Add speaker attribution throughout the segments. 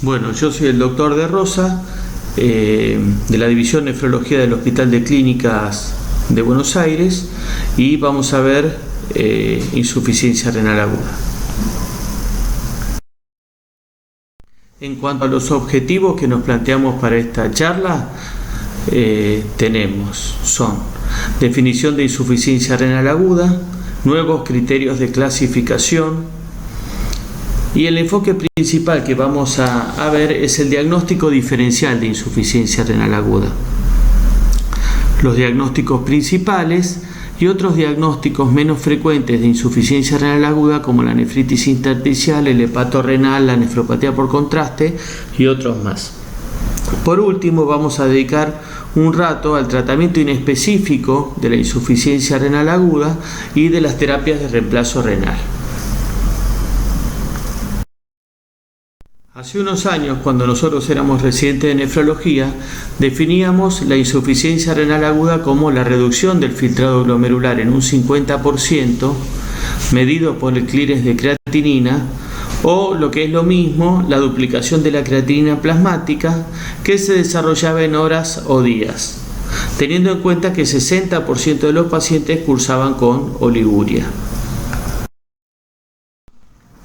Speaker 1: Bueno, yo soy el doctor De Rosa, de la División de Nefrología del Hospital de Clínicas de Buenos Aires, y vamos a ver insuficiencia renal aguda. En cuanto a los objetivos que nos planteamos para esta charla, son definición de insuficiencia renal aguda, nuevos criterios de clasificación, y el enfoque principal que vamos a ver es el diagnóstico diferencial de insuficiencia renal aguda, los diagnósticos principales y otros diagnósticos menos frecuentes de insuficiencia renal aguda, como la nefritis intersticial, el hepato renal, la nefropatía por contraste y otros más. Por último, vamos a dedicar un rato al tratamiento inespecífico de la insuficiencia renal aguda y de las terapias de reemplazo renal. Hace unos años, cuando nosotros éramos residentes de nefrología, definíamos la insuficiencia renal aguda como la reducción del filtrado glomerular en un 50%, medido por el clearance de creatinina, o lo que es lo mismo, la duplicación de la creatinina plasmática, que se desarrollaba en horas o días, teniendo en cuenta que 60% de los pacientes cursaban con oliguria.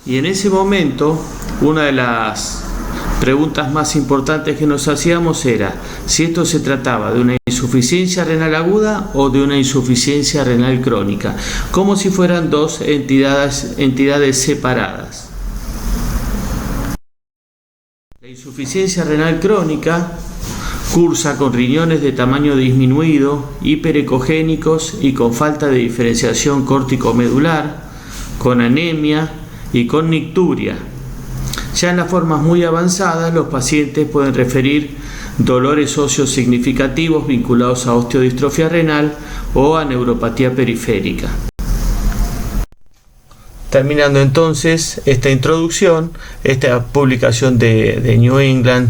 Speaker 1: Y en ese momento, una de las preguntas más importantes que nos hacíamos era si esto se trataba de una insuficiencia renal aguda o de una insuficiencia renal crónica, como si fueran dos entidades separadas. La insuficiencia renal crónica cursa con riñones de tamaño disminuido, hiperecogénicos y con falta de diferenciación córtico-medular, con anemia y con nicturia. Ya en las formas muy avanzadas, los pacientes pueden referir dolores óseos significativos vinculados a osteodistrofia renal o a neuropatía periférica. Terminando entonces esta introducción, esta publicación de New England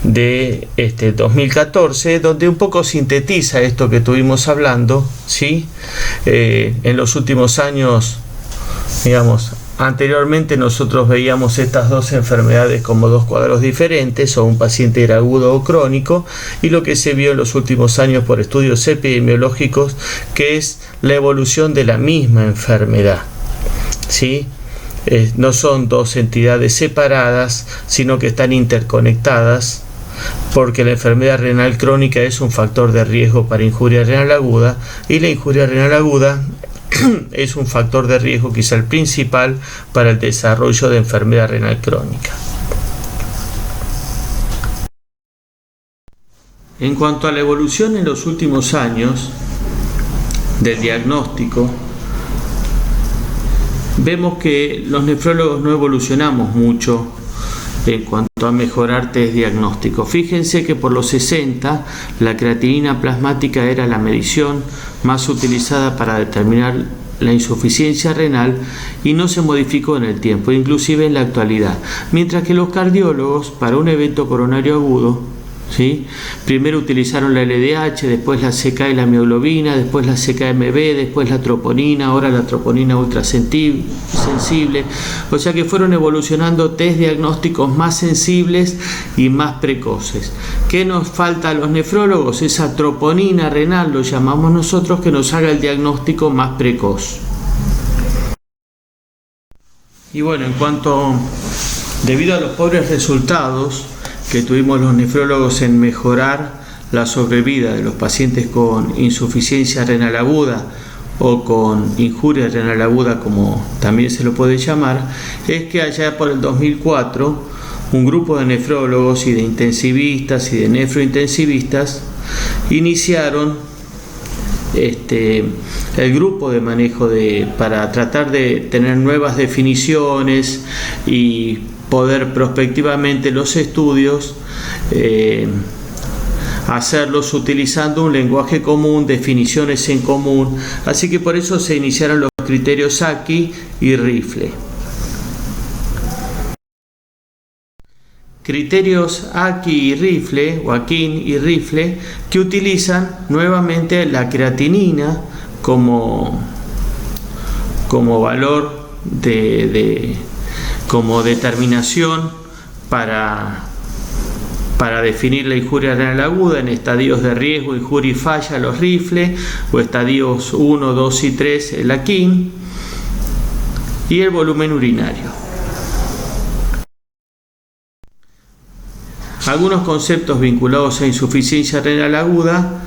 Speaker 1: de 2014, donde un poco sintetiza esto que estuvimos hablando, ¿sí? En los últimos años, anteriormente nosotros veíamos estas dos enfermedades como dos cuadros diferentes, o un paciente era agudo o crónico, y lo que se vio en los últimos años por estudios epidemiológicos, que es la evolución de la misma enfermedad, ¿sí? No son dos entidades separadas, sino que están interconectadas, porque la enfermedad renal crónica es un factor de riesgo para injuria renal aguda, y la injuria renal aguda es un factor de riesgo, quizá el principal, para el desarrollo de enfermedad renal crónica. En cuanto a la evolución en los últimos años del diagnóstico, vemos que los nefrólogos no evolucionamos mucho en cuanto a mejorar test diagnósticos. Fíjense que por los 60 la creatinina plasmática era la medición más utilizada para determinar la insuficiencia renal y no se modificó en el tiempo, inclusive en la actualidad. Mientras que los cardiólogos, para un evento coronario agudo, ¿sí?, primero utilizaron la LDH, después la CK y la mioglobina, después la CKMB, después la troponina, ahora la troponina ultrasensible. O sea que fueron evolucionando test diagnósticos más sensibles y más precoces. ¿Qué nos falta a los nefrólogos? Esa troponina renal, lo llamamos nosotros, que nos haga el diagnóstico más precoz. Y bueno, debido a los pobres resultados que tuvimos los nefrólogos en mejorar la sobrevida de los pacientes con insuficiencia renal aguda o con injuria renal aguda, como también se lo puede llamar, es que allá por el 2004 un grupo de nefrólogos y de intensivistas y de nefrointensivistas iniciaron el grupo de manejo para tratar de tener nuevas definiciones y poder prospectivamente los estudios hacerlos utilizando un lenguaje común, definiciones en común. Así que por eso se iniciaron los criterios AKI y Rifle. Criterios AKI y Rifle, o Akin y Rifle, que utilizan nuevamente la creatinina como valor como determinación para definir la injuria renal aguda en estadios de riesgo, injuria y falla, los rifles, o estadios 1, 2 y 3, el AKIN, y el volumen urinario. Algunos conceptos vinculados a insuficiencia renal aguda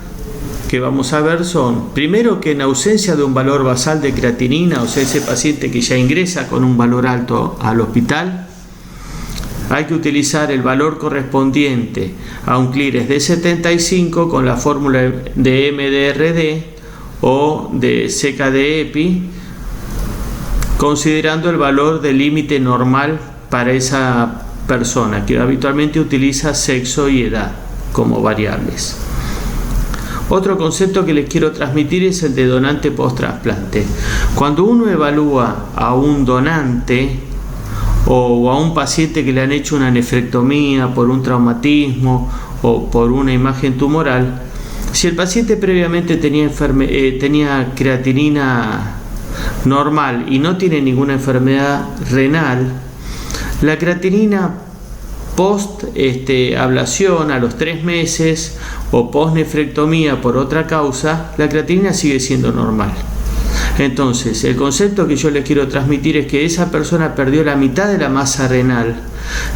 Speaker 1: que vamos a ver son, primero, que en ausencia de un valor basal de creatinina, o sea, ese paciente que ya ingresa con un valor alto al hospital, hay que utilizar el valor correspondiente a un CLIRES de 75 con la fórmula de MDRD o de CKD-EPI, considerando el valor de límite normal para esa persona, que habitualmente utiliza sexo y edad como variables. Otro concepto que les quiero transmitir es el de donante post-trasplante. Cuando uno evalúa a un donante o a un paciente que le han hecho una nefrectomía por un traumatismo o por una imagen tumoral, si el paciente previamente tenía creatinina normal y no tiene ninguna enfermedad renal, la creatinina post ablación a los 3 meses o post nefrectomía por otra causa, la creatinina sigue siendo normal. Entonces, el concepto que yo les quiero transmitir es que esa persona perdió la mitad de la masa renal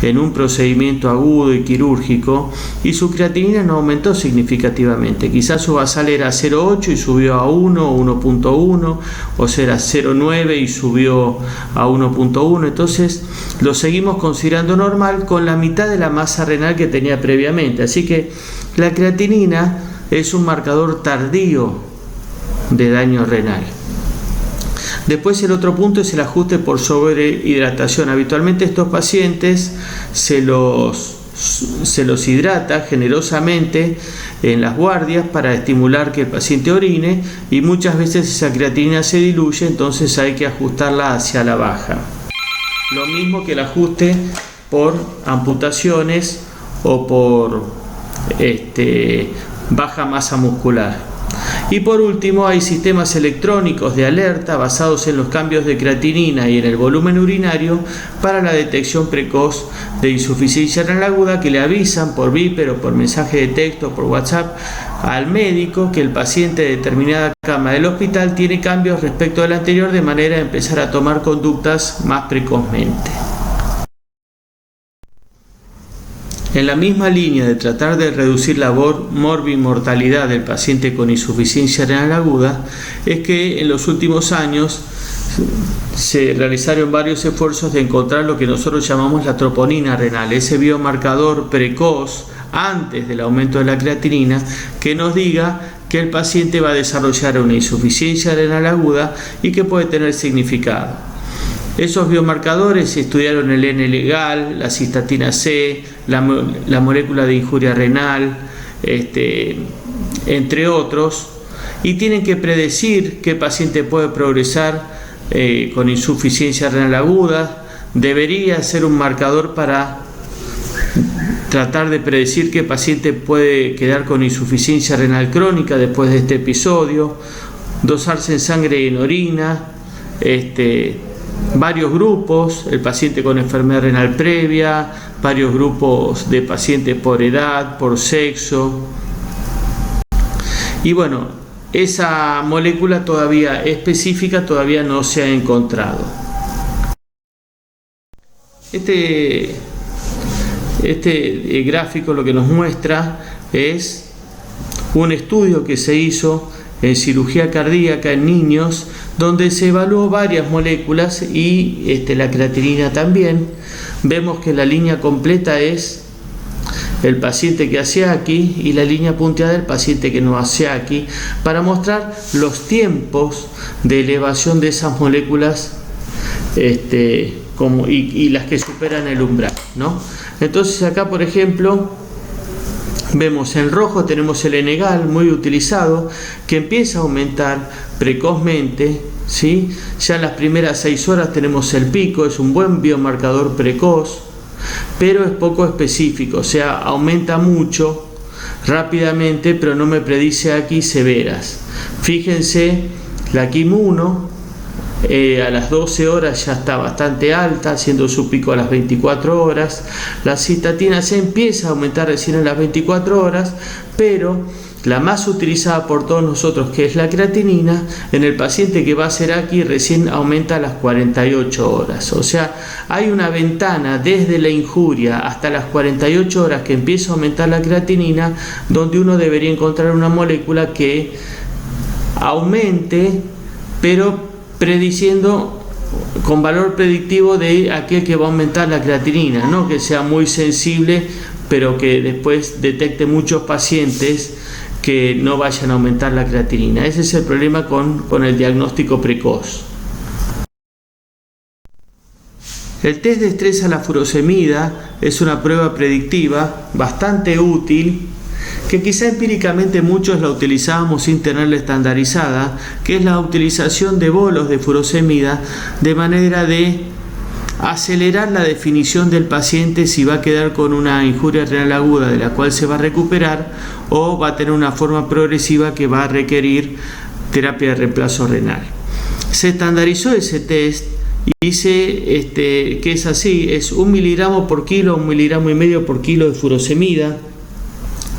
Speaker 1: en un procedimiento agudo y quirúrgico y su creatinina no aumentó significativamente. Quizás su basal era 0,8 y subió a 1 o 1,1, o era 0,9 y subió a 1,1. Entonces, lo seguimos considerando normal con la mitad de la masa renal que tenía previamente. Así que la creatinina es un marcador tardío de daño renal. Después, el otro punto es el ajuste por sobrehidratación. Habitualmente estos pacientes se los hidrata generosamente en las guardias para estimular que el paciente orine, y muchas veces esa creatinina se diluye, entonces hay que ajustarla hacia la baja. Lo mismo que el ajuste por amputaciones o por baja masa muscular. Y por último, hay sistemas electrónicos de alerta basados en los cambios de creatinina y en el volumen urinario para la detección precoz de insuficiencia renal aguda, que le avisan por Viper o por mensaje de texto, por WhatsApp, al médico que el paciente de determinada cama del hospital tiene cambios respecto al anterior, de manera a empezar a tomar conductas más precozmente. En la misma línea de tratar de reducir la morbimortalidad del paciente con insuficiencia renal aguda, es que en los últimos años se realizaron varios esfuerzos de encontrar lo que nosotros llamamos la troponina renal, ese biomarcador precoz antes del aumento de la creatinina que nos diga que el paciente va a desarrollar una insuficiencia renal aguda y que puede tener significado. Esos biomarcadores estudiaron el N-legal, la cistatina C, la molécula de injuria renal, entre otros, y tienen que predecir qué paciente puede progresar con insuficiencia renal aguda. Debería ser un marcador para tratar de predecir qué paciente puede quedar con insuficiencia renal crónica después de este episodio, dosarse en sangre y en orina, varios grupos, el paciente con enfermedad renal previa, varios grupos de pacientes por edad, por sexo. Y bueno, esa molécula todavía específica todavía no se ha encontrado. Este gráfico lo que nos muestra es un estudio que se hizo en cirugía cardíaca en niños, donde se evaluó varias moléculas y la creatinina también. Vemos que la línea completa es el paciente que hace aquí y la línea punteada el paciente que no hace aquí, para mostrar los tiempos de elevación de esas moléculas y las que superan el umbral, ¿no? Entonces acá, por ejemplo, vemos en rojo tenemos el N-gal muy utilizado, que empieza a aumentar precozmente, ¿sí? Ya en las primeras 6 horas tenemos el pico, es un buen biomarcador precoz, pero es poco específico, o sea, aumenta mucho rápidamente, pero no me predice aquí severas. Fíjense, la KIM 1 a las 12 horas ya está bastante alta, haciendo su pico a las 24 horas. La cistatina se empieza a aumentar recién a las 24 horas, pero la más utilizada por todos nosotros, que es la creatinina, en el paciente que va a ser aquí recién aumenta a las 48 horas. O sea, hay una ventana desde la injuria hasta las 48 horas que empieza a aumentar la creatinina, donde uno debería encontrar una molécula que aumente, pero prediciendo con valor predictivo de aquel que va a aumentar la creatinina, no que sea muy sensible, pero que después detecte muchos pacientes que no vayan a aumentar la creatinina. Ese es el problema con el diagnóstico precoz. El test de estrés a la furosemida es una prueba predictiva bastante útil, que quizá empíricamente muchos la utilizábamos sin tenerla estandarizada, que es la utilización de bolos de furosemida de manera de acelerar la definición del paciente si va a quedar con una injuria renal aguda de la cual se va a recuperar o va a tener una forma progresiva que va a requerir terapia de reemplazo renal. Se estandarizó ese test y dice que es así, es 1 miligramo por kilo, 1,5 miligramos por kilo de furosemida.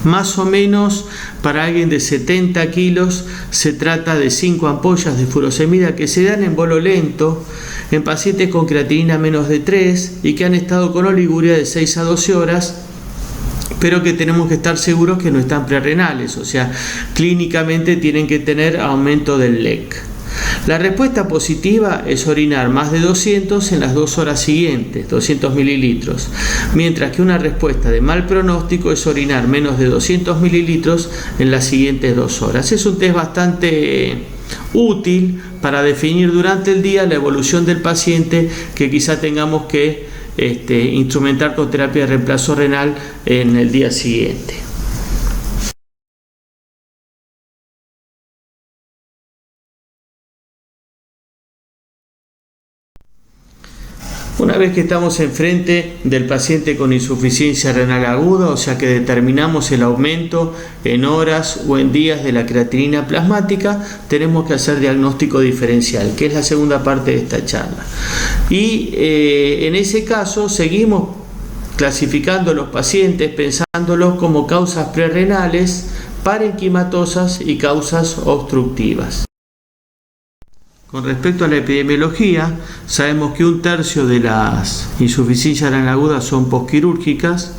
Speaker 1: Más o menos para alguien de 70 kilos se trata de 5 ampollas de furosemida que se dan en bolo lento en pacientes con creatinina menos de 3 y que han estado con oliguria de 6 a 12 horas, pero que tenemos que estar seguros que no están prerrenales, o sea, clínicamente tienen que tener aumento del LEC. La respuesta positiva es orinar más de 200 en las 2 horas siguientes, 200 mililitros, mientras que una respuesta de mal pronóstico es orinar menos de 200 mililitros en las siguientes 2 horas. Es un test bastante útil para definir durante el día la evolución del paciente que quizá tengamos que instrumentar con terapia de reemplazo renal en el día siguiente. Una vez que estamos enfrente del paciente con insuficiencia renal aguda, o sea que determinamos el aumento en horas o en días de la creatinina plasmática, tenemos que hacer diagnóstico diferencial, que es la segunda parte de esta charla. Y en ese caso seguimos clasificando los pacientes pensándolos como causas prerrenales, parenquimatosas y causas obstructivas. Con respecto a la epidemiología, sabemos que 1/3 de las insuficiencias renal agudas son posquirúrgicas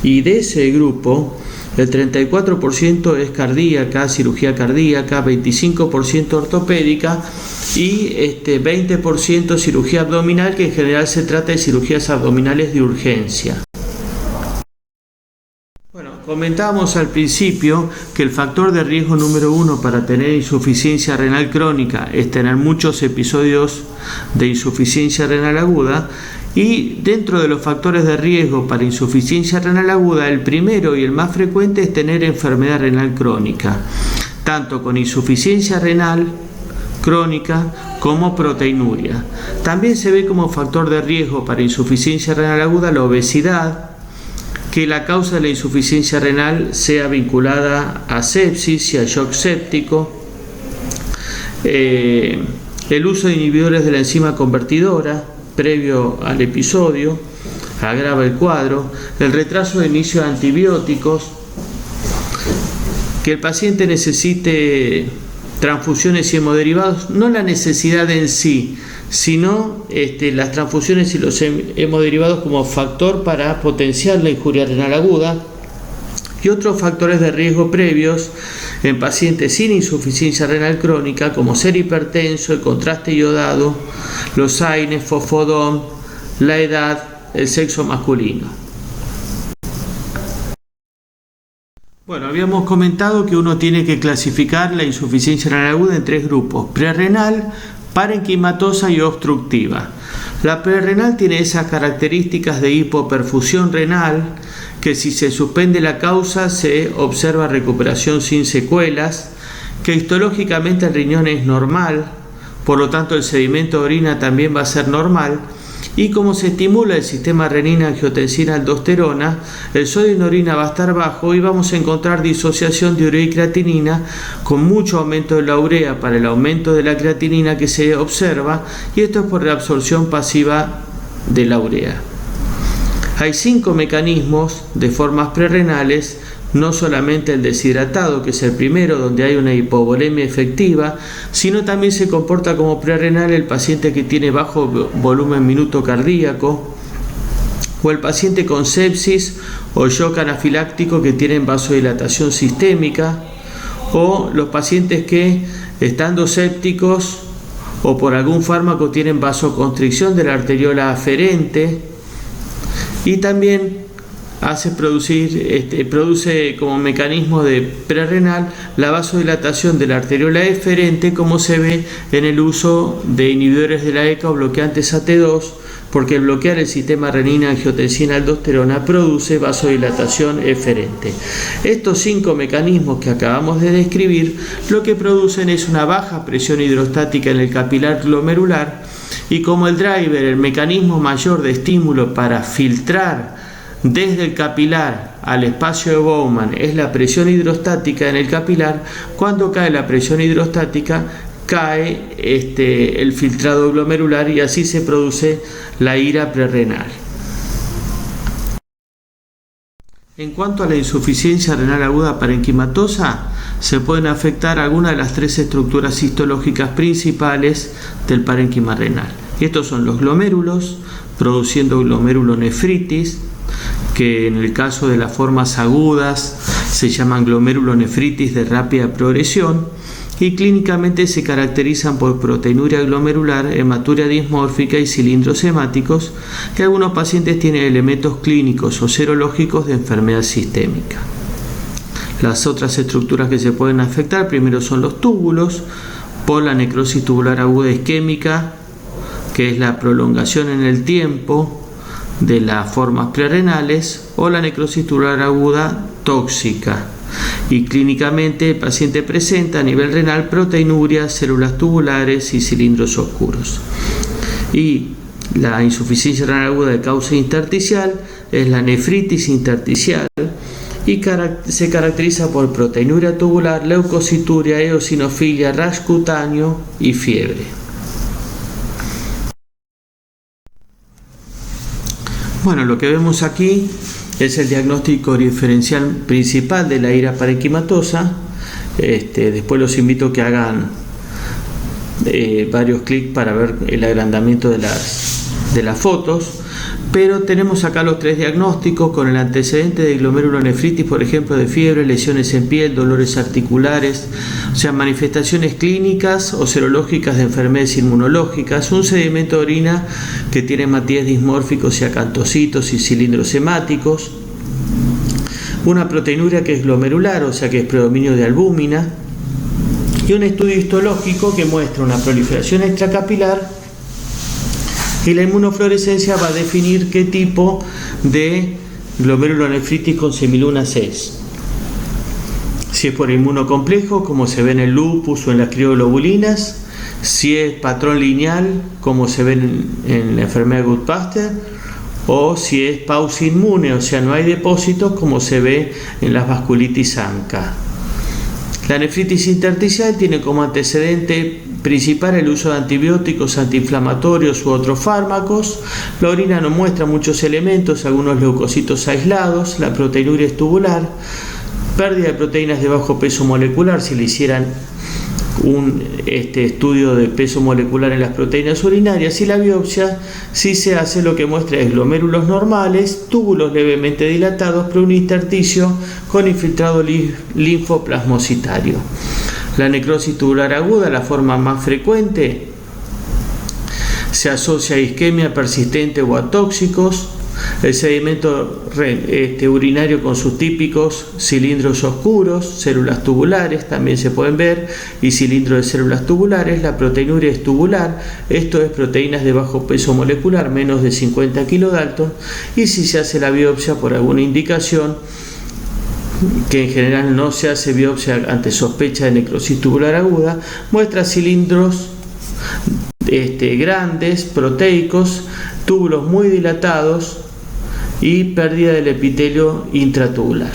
Speaker 1: y de ese grupo el 34% es cardíaca, cirugía cardíaca, 25% ortopédica y 20% cirugía abdominal, que en general se trata de cirugías abdominales de urgencia. Comentábamos al principio que el factor de riesgo número 1 para tener insuficiencia renal crónica es tener muchos episodios de insuficiencia renal aguda, y dentro de los factores de riesgo para insuficiencia renal aguda, el primero y el más frecuente es tener enfermedad renal crónica, tanto con insuficiencia renal crónica como proteinuria. También se ve como factor de riesgo para insuficiencia renal aguda la obesidad, que la causa de la insuficiencia renal sea vinculada a sepsis y a shock séptico, el uso de inhibidores de la enzima convertidora previo al episodio agrava el cuadro, el retraso de inicio de antibióticos, que el paciente necesite transfusiones y hemoderivados, no la necesidad en sí, sino las transfusiones y los hemoderivados como factor para potenciar la injuria renal aguda, y otros factores de riesgo previos en pacientes sin insuficiencia renal crónica, como ser hipertenso, el contraste iodado, los AINES, fosfodón, la edad, el sexo masculino. Bueno, habíamos comentado que uno tiene que clasificar la insuficiencia renal aguda en 3 grupos: prerrenal, parenquimatosa y obstructiva. La prerrenal tiene esas características de hipoperfusión renal, que si se suspende la causa se observa recuperación sin secuelas, que histológicamente el riñón es normal, por lo tanto el sedimento de orina también va a ser normal, Y como se estimula el sistema renina-angiotensina-aldosterona, el sodio en orina va a estar bajo y vamos a encontrar disociación de urea y creatinina con mucho aumento de la urea para el aumento de la creatinina que se observa, y esto es por la absorción pasiva de la urea. Hay 5 mecanismos de formas prerrenales, no solamente el deshidratado, que es el primero, donde hay una hipovolemia efectiva, sino también se comporta como prerrenal el paciente que tiene bajo volumen minuto cardíaco, o el paciente con sepsis o shock anafiláctico que tienen vasodilatación sistémica, o los pacientes que, estando sépticos o por algún fármaco, tienen vasoconstricción de la arteriola aferente, y también produce como mecanismo de prerrenal la vasodilatación de la arteriola eferente, como se ve en el uso de inhibidores de la ECA o bloqueantes AT2, porque el bloquear el sistema renina-angiotensina-aldosterona produce vasodilatación eferente. Estos 5 mecanismos que acabamos de describir lo que producen es una baja presión hidrostática en el capilar glomerular, y como el driver, el mecanismo mayor de estímulo para filtrar desde el capilar al espacio de Bowman es la presión hidrostática en el capilar, cuando cae la presión hidrostática cae el filtrado glomerular, y así se produce la ira prerrenal. En cuanto a la insuficiencia renal aguda parenquimatosa, se pueden afectar algunas de las 3 estructuras histológicas principales del parénquima renal. Y estos son los glomérulos, produciendo glomerulonefritis, que en el caso de las formas agudas se llaman glomerulonefritis de rápida progresión, y clínicamente se caracterizan por proteinuria glomerular, hematuria dismórfica y cilindros hemáticos, que algunos pacientes tienen elementos clínicos o serológicos de enfermedad sistémica. Las otras estructuras que se pueden afectar primero son los túbulos, por la necrosis tubular aguda isquémica, que es la prolongación en el tiempo de las formas prerrenales, o la necrosis tubular aguda tóxica. Y clínicamente el paciente presenta a nivel renal proteinuria, células tubulares y cilindros oscuros. Y la insuficiencia renal aguda de causa intersticial es la nefritis intersticial, y se caracteriza por proteinuria tubular, leucocituria, eosinofilia, rash cutáneo y fiebre. Bueno, lo que vemos aquí es el diagnóstico diferencial principal de la ira parenquimatosa. Después los invito a que hagan varios clics para ver el agrandamiento de las fotos. Pero tenemos acá los 3 diagnósticos con el antecedente de glomerulonefritis, por ejemplo, de fiebre, lesiones en piel, dolores articulares, o sea, manifestaciones clínicas o serológicas de enfermedades inmunológicas, un sedimento de orina que tiene hematíes dismórficos y acantocitos y cilindros hemáticos, una proteinuria que es glomerular, o sea que es predominio de albúmina, y un estudio histológico que muestra una proliferación extracapilar. Y la inmunofluorescencia va a definir qué tipo de glomerulonefritis con semilunas es. Si es por inmunocomplejo, como se ve en el lupus o en las crioglobulinas; si es patrón lineal, como se ve en la enfermedad de Goodpaster; o si es pausa inmune, o sea, no hay depósitos, como se ve en las vasculitis ANCA. La nefritis intersticial tiene como antecedente principal el uso de antibióticos, antiinflamatorios u otros fármacos. La orina no muestra muchos elementos, algunos leucocitos aislados. La proteinuria es tubular, pérdida de proteínas de bajo peso molecular. Si le hicieran un estudio de peso molecular en las proteínas urinarias, y la biopsia, si se hace, lo que muestra es glomérulos normales, túbulos levemente dilatados, pero un intersticio con infiltrado linfoplasmocitario. La necrosis tubular aguda, la forma más frecuente, se asocia a isquemia persistente o a tóxicos. El sedimento urinario con sus típicos cilindros oscuros, células tubulares también se pueden ver, y cilindro de células tubulares. La proteinuria es tubular, esto es proteínas de bajo peso molecular, menos de 50 kilodalton, y si se hace la biopsia por alguna indicación, que en general no se hace biopsia ante sospecha de necrosis tubular aguda, muestra cilindros grandes, proteicos, túbulos muy dilatados y pérdida del epitelio intratubular.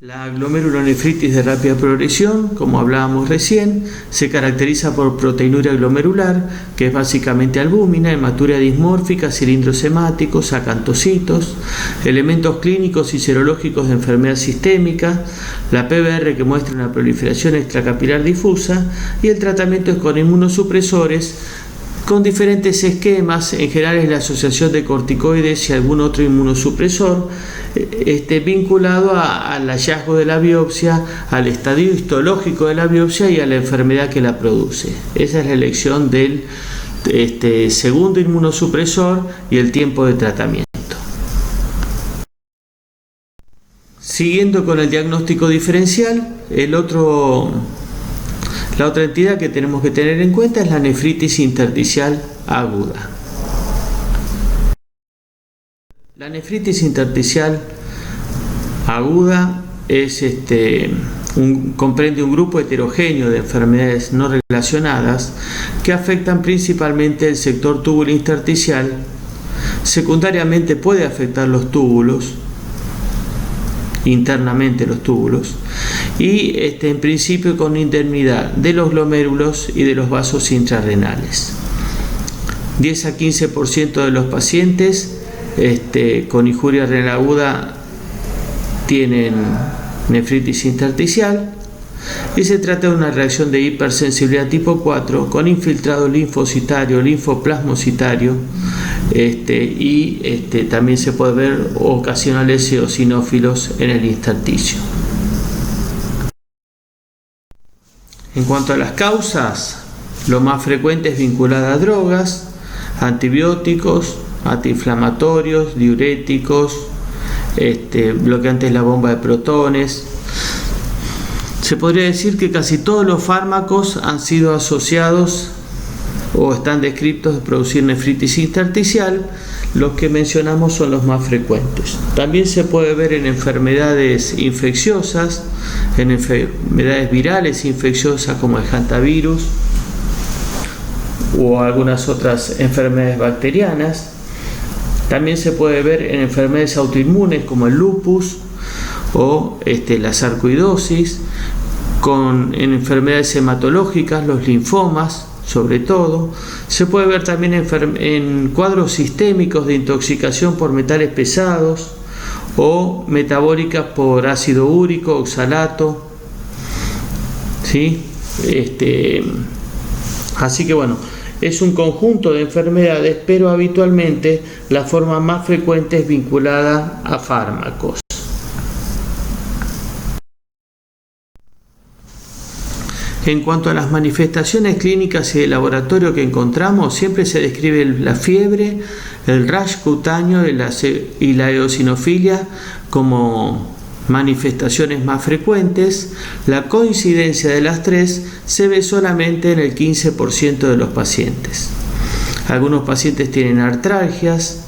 Speaker 1: La glomerulonefritis de rápida progresión, como hablábamos recién, se caracteriza por proteinuria glomerular, que es básicamente albúmina, hematuria dismórfica, cilindros hemáticos, acantocitos, elementos clínicos y serológicos de enfermedad sistémica, la PBR que muestra una proliferación extracapilar difusa y el tratamiento es con inmunosupresores con diferentes esquemas. En general es la asociación de corticoides y algún otro inmunosupresor vinculado al hallazgo de la biopsia, al estadio histológico de la biopsia y a la enfermedad que la produce. Esa es la elección del segundo inmunosupresor y el tiempo de tratamiento. Siguiendo con el diagnóstico diferencial, la otra entidad que tenemos que tener en cuenta es la nefritis intersticial aguda. La nefritis intersticial aguda comprende un grupo heterogéneo de enfermedades no relacionadas que afectan principalmente el sector túbulo intersticial. Secundariamente puede afectar los túbulos, internamente los túbulos, y en principio con indemnidad de los glomérulos y de los vasos intrarrenales. 10 a 15% de los pacientes con injuria renal aguda tienen nefritis intersticial y se trata de una reacción de hipersensibilidad tipo 4 con infiltrado linfocitario, linfoplasmocitario y también se puede ver ocasionales eosinófilos en el intersticio. En cuanto a las causas, lo más frecuente es vinculada a drogas, antibióticos, antiinflamatorios, diuréticos, bloqueantes de la bomba de protones. Se podría decir que casi todos los fármacos han sido asociados o están descritos de producir nefritis intersticial. Los que mencionamos son los más frecuentes. También se puede ver en enfermedades infecciosas, en enfermedades virales infecciosas como el hantavirus o algunas otras enfermedades bacterianas. También se puede ver en enfermedades autoinmunes como el lupus o la sarcoidosis, en enfermedades hematológicas, los linfomas sobre todo. Se puede ver también en cuadros sistémicos de intoxicación por metales pesados o metabólicas por ácido úrico, oxalato, ¿sí? Así que bueno, es un conjunto de enfermedades, pero habitualmente la forma más frecuente es vinculada a fármacos. En cuanto a las manifestaciones clínicas y de laboratorio que encontramos, siempre se describe la fiebre, el rash cutáneo y la eosinofilia como manifestaciones más frecuentes. La coincidencia de las tres se ve solamente en el 15% de los pacientes. Algunos pacientes tienen artralgias,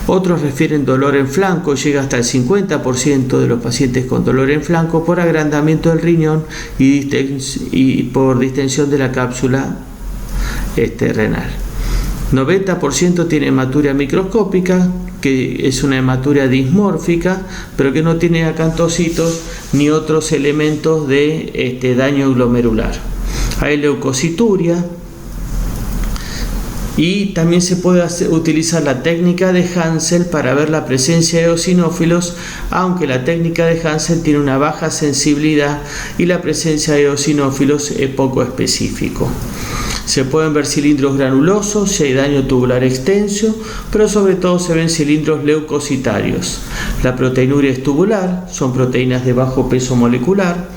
Speaker 1: otros refieren dolor en flanco, llega hasta el 50% de los pacientes con dolor en flanco por agrandamiento del riñón y por distensión de la cápsula renal. 90% tiene hematuria microscópica, que es una hematuria dismórfica, pero que no tiene acantocitos ni otros elementos de daño glomerular. Hay leucocituria. Y también se puede utilizar la técnica de Hansel para ver la presencia de eosinófilos, aunque la técnica de Hansel tiene una baja sensibilidad y la presencia de eosinófilos es poco específico. Se pueden ver cilindros granulosos si hay daño tubular extenso, pero sobre todo se ven cilindros leucocitarios. La proteinuria es tubular, son proteínas de bajo peso molecular.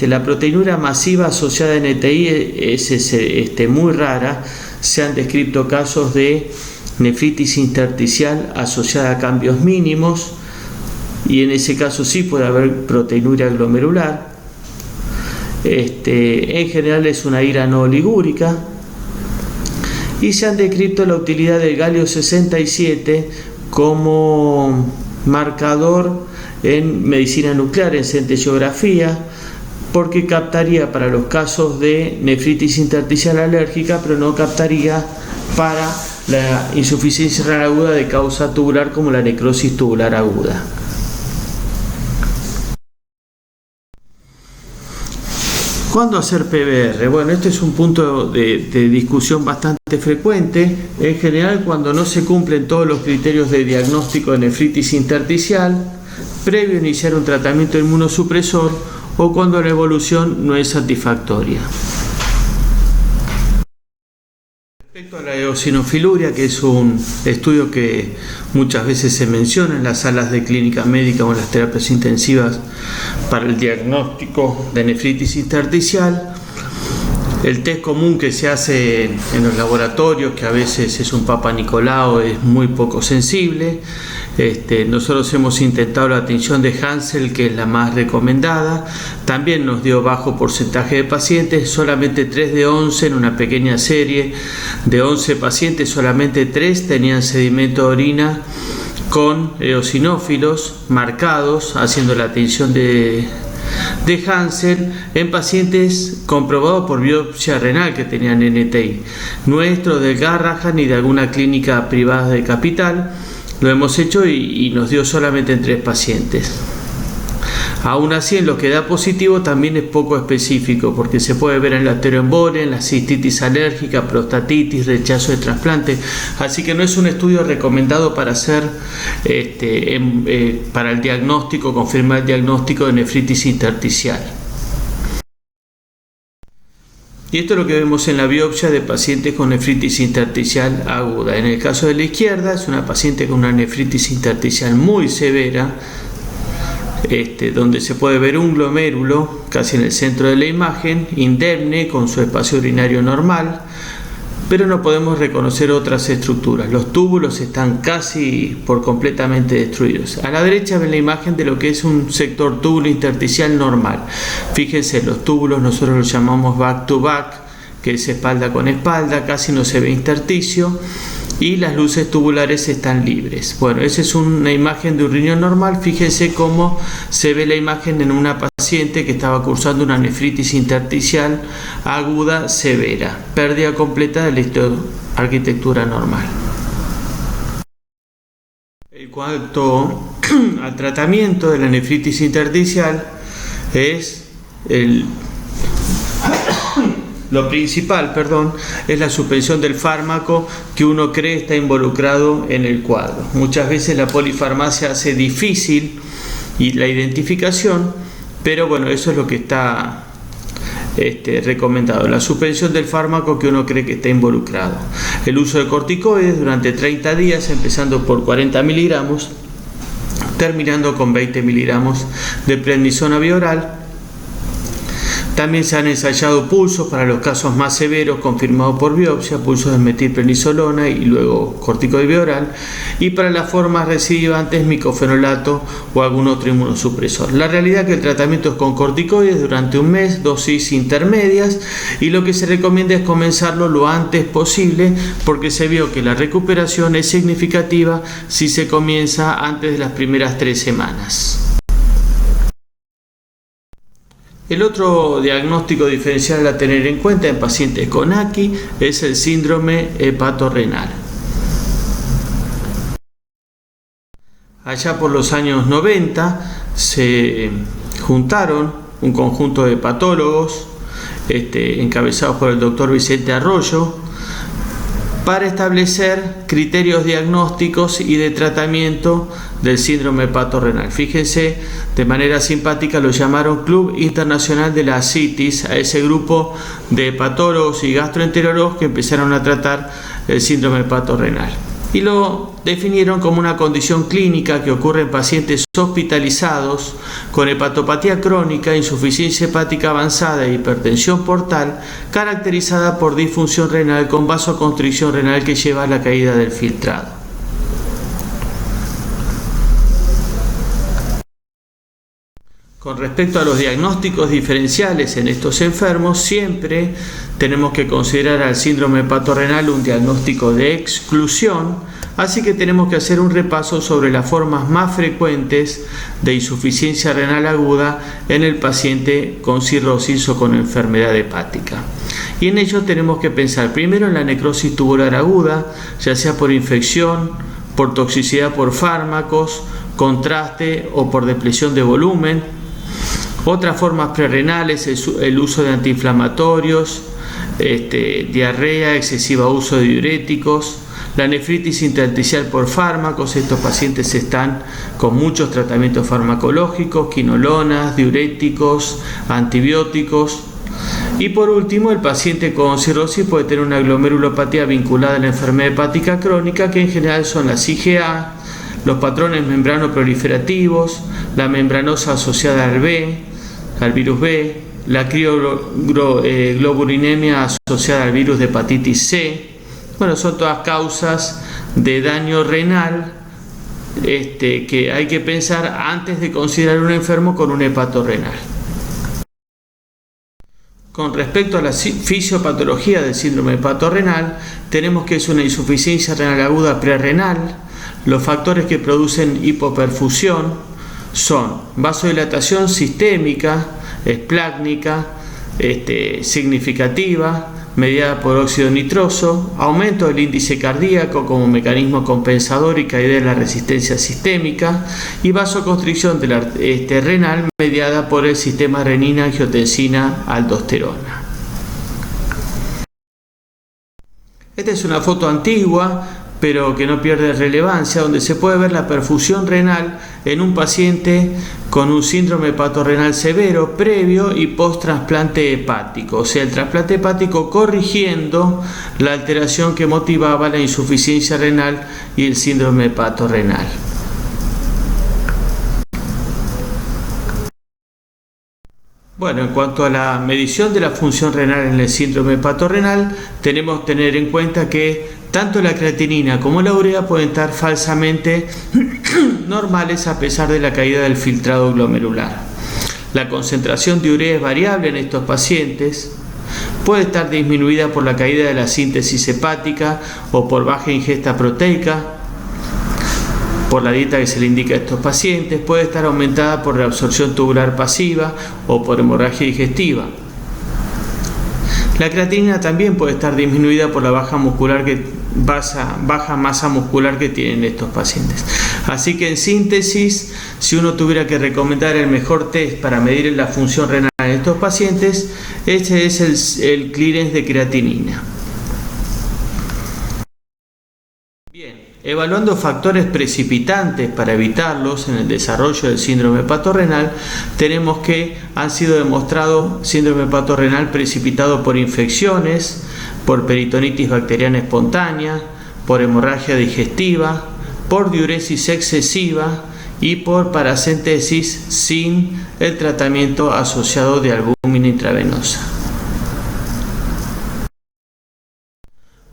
Speaker 1: La proteinuria masiva asociada a NTI es muy rara. Se han descrito casos de nefritis intersticial asociada a cambios mínimos y en ese caso sí puede haber proteinuria glomerular. En general es una ira no oligúrica y se han descrito la utilidad del galio 67 como marcador en medicina nuclear, en centellografía, porque captaría para los casos de nefritis intersticial alérgica, pero no captaría para la insuficiencia renal aguda de causa tubular como la necrosis tubular aguda. ¿Cuándo hacer PBR? Bueno, este es un punto de discusión bastante frecuente. En general, cuando no se cumplen todos los criterios de diagnóstico de nefritis intersticial, previo a iniciar un tratamiento inmunosupresor o cuando la evolución no es satisfactoria. Respecto a la eosinofiluria, que es un estudio que muchas veces se menciona en las salas de clínica médica o en las terapias intensivas para el diagnóstico de nefritis intersticial, el test común que se hace en los laboratorios, que a veces es un Papa Nicolau, es muy poco sensible. Nosotros hemos intentado la tinción de Hansel, que es la más recomendada. También nos dio bajo porcentaje de pacientes, solamente 3 de 11 en una pequeña serie de 11 pacientes, solamente 3 tenían sedimento de orina con eosinófilos marcados, haciendo la tinción de Hansel en pacientes comprobados por biopsia renal que tenían NTI, nuestro del Garrahan y de alguna clínica privada de capital. Lo hemos hecho y nos dio solamente en 3 pacientes. Aún así, en lo que da positivo también es poco específico, porque se puede ver en la esteroembolia, en la cistitis alérgica, prostatitis, rechazo de trasplante. Así que no es un estudio recomendado para hacer para el diagnóstico, confirmar el diagnóstico de nefritis intersticial. Y esto es lo que vemos en la biopsia de pacientes con nefritis intersticial aguda. En el caso de la izquierda es una paciente con una nefritis intersticial muy severa, donde se puede ver un glomérulo casi en el centro de la imagen, indemne, con su espacio urinario normal, pero no podemos reconocer otras estructuras. Los túbulos están casi por completamente destruidos. A la derecha ven la imagen de lo que es un sector túbulo intersticial normal. Fíjense, los túbulos nosotros los llamamos back to back, que es espalda con espalda, casi no se ve intersticio, y las luces tubulares están libres. Bueno, esa es una imagen de un riñón normal. Fíjense cómo se ve la imagen en una paciente que estaba cursando una nefritis intersticial aguda severa, pérdida completa de la arquitectura normal. En cuanto al tratamiento de la nefritis intersticial, lo principal, es la suspensión del fármaco que uno cree está involucrado en el cuadro. Muchas veces la polifarmacia hace difícil la identificación, pero bueno, eso es lo que está recomendado, la suspensión del fármaco que uno cree que está involucrado. El uso de corticoides durante 30 días, empezando por 40 miligramos, terminando con 20 miligramos de prednisona bioral. También se han ensayado pulsos para los casos más severos confirmados por biopsia, pulsos de metilprednisolona y luego corticoide bioral, y para las formas recidivantes micofenolato o algún otro inmunosupresor. La realidad es que el tratamiento es con corticoides durante un mes, dosis intermedias, y lo que se recomienda es comenzarlo lo antes posible, porque se vio que la recuperación es significativa si se comienza antes de las primeras 3 semanas. El otro diagnóstico diferencial a tener en cuenta en pacientes con AKI es el síndrome hepatorrenal. Allá por los años 90 se juntaron un conjunto de hepatólogos encabezados por el doctor Vicente Arroyo para establecer criterios diagnósticos y de tratamiento del síndrome hepatorrenal. Fíjense, de manera simpática lo llamaron Club Internacional de la Ascitis, a ese grupo de hepatólogos y gastroenterólogos que empezaron a tratar el síndrome hepatorrenal. Y lo definieron como una condición clínica que ocurre en pacientes hospitalizados con hepatopatía crónica, insuficiencia hepática avanzada e hipertensión portal, caracterizada por disfunción renal con vasoconstricción renal que lleva a la caída del filtrado. Con respecto a los diagnósticos diferenciales en estos enfermos, siempre tenemos que considerar al síndrome hepatorrenal un diagnóstico de exclusión, Así que tenemos que hacer un repaso sobre las formas más frecuentes de insuficiencia renal aguda en el paciente con cirrosis o con enfermedad hepática. Y en ello tenemos que pensar primero en la necrosis tubular aguda, ya sea por infección, por toxicidad por fármacos, contraste o por depresión de volumen. Otras formas prerrenales es el uso de antiinflamatorios, diarrea, excesivo uso de diuréticos, la nefritis intersticial por fármacos. Estos pacientes están con muchos tratamientos farmacológicos, quinolonas, diuréticos, antibióticos. Y por último, el paciente con cirrosis puede tener una glomerulopatía vinculada a la enfermedad hepática crónica, que en general son las IgA, los patrones membrano-proliferativos, la membranosa asociada al virus B, la crioglobulinemia asociada al virus de hepatitis C. Bueno, son todas causas de daño renal que hay que pensar antes de considerar un enfermo con un hepatorrenal. Con respecto a la fisiopatología del síndrome hepatorrenal, tenemos que es una insuficiencia renal aguda prerrenal. Los factores que producen hipoperfusión son vasodilatación sistémica, esplácnica, significativa, mediada por óxido nitroso, aumento del índice cardíaco como mecanismo compensador y caída de la resistencia sistémica, y vasoconstricción de la renal mediada por el sistema renina-angiotensina-aldosterona. Esta es una foto antigua, pero que no pierde relevancia, donde se puede ver la perfusión renal en un paciente con un síndrome hepatorrenal severo previo y post trasplante hepático, o sea, el trasplante hepático corrigiendo la alteración que motivaba la insuficiencia renal y el síndrome hepatorrenal. Bueno, en cuanto a la medición de la función renal en el síndrome hepatorrenal, tenemos que tener en cuenta que tanto la creatinina como la urea pueden estar falsamente normales a pesar de la caída del filtrado glomerular. La concentración de urea es variable en estos pacientes, puede estar disminuida por la caída de la síntesis hepática o por baja ingesta proteica, por la dieta que se le indica a estos pacientes, puede estar aumentada por la absorción tubular pasiva o por hemorragia digestiva. La creatinina también puede estar disminuida por la baja masa muscular que tienen estos pacientes. Así que en síntesis, si uno tuviera que recomendar el mejor test para medir la función renal en estos pacientes, este es el clearance de creatinina. Evaluando factores precipitantes para evitarlos en el desarrollo del síndrome hepatorrenal, tenemos que han sido demostrados síndrome hepatorrenal precipitado por infecciones, por peritonitis bacteriana espontánea, por hemorragia digestiva, por diuresis excesiva y por paracentesis sin el tratamiento asociado de albúmina intravenosa.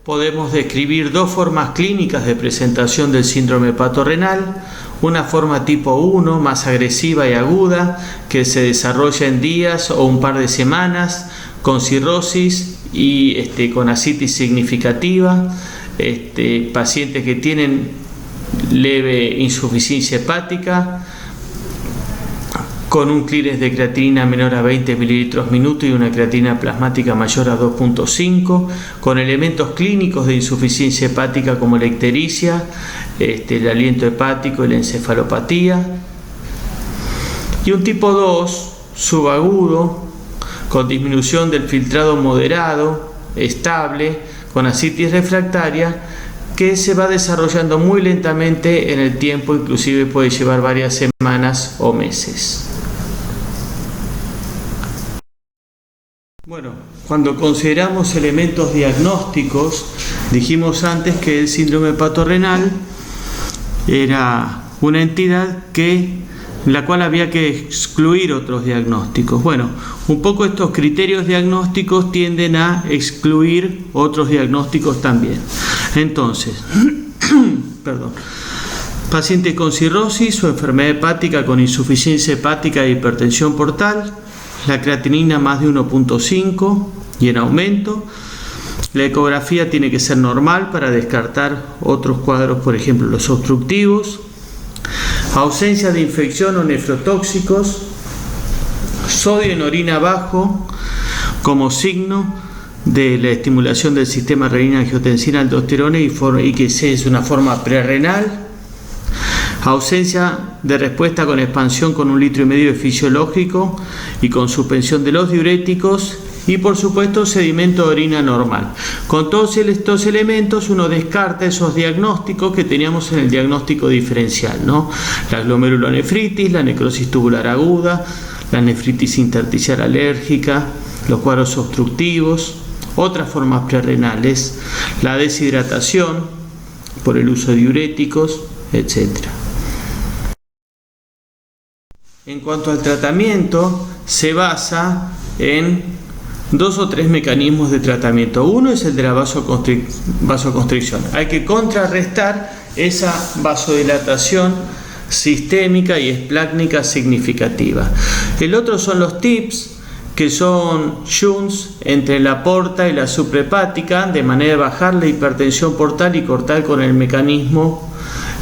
Speaker 1: Podemos describir dos formas clínicas de presentación del síndrome hepatorrenal, una forma tipo 1, más agresiva y aguda, que se desarrolla en días o un par de semanas, con cirrosis y con ascitis significativa, pacientes que tienen leve insuficiencia hepática, con un clearance de creatinina menor a 20 mililitros minuto y una creatinina plasmática mayor a 2.5, con elementos clínicos de insuficiencia hepática como la ictericia, el aliento hepático y la encefalopatía. Y un tipo 2, subagudo, con disminución del filtrado moderado, estable, con ascitis refractaria, que se va desarrollando muy lentamente en el tiempo, inclusive puede llevar varias semanas o meses. Bueno, cuando consideramos elementos diagnósticos, dijimos antes que el síndrome hepatorrenal era una entidad la cual había que excluir otros diagnósticos. Bueno, un poco estos criterios diagnósticos tienden a excluir otros diagnósticos también. Entonces, pacientes con cirrosis o enfermedad hepática con insuficiencia hepática e hipertensión portal, la creatinina más de 1.5 y en aumento, La ecografía tiene que ser normal para descartar otros cuadros, por ejemplo los obstructivos. Ausencia de infección o nefrotóxicos. Sodio en orina bajo como signo de la estimulación del sistema renina-angiotensina-aldosterona y que es una forma prerrenal. Ausencia de respuesta con expansión con 1,5 litros de fisiológico y con suspensión de los diuréticos. Y por supuesto sedimento de orina normal. Con todos estos elementos uno descarta esos diagnósticos que teníamos en el diagnóstico diferencial, ¿no? La glomerulonefritis, la necrosis tubular aguda, la nefritis intersticial alérgica, los cuadros obstructivos, otras formas prerrenales, la deshidratación por el uso de diuréticos, etc. En cuanto al tratamiento, se basa en 2 o 3 mecanismos de tratamiento. Uno es el de la vasoconstricción. Hay que contrarrestar esa vasodilatación sistémica y esplácnica significativa. El otro son los TIPS, que son shunts entre la porta y la suprahepática, de manera de bajar la hipertensión portal y cortar con el mecanismo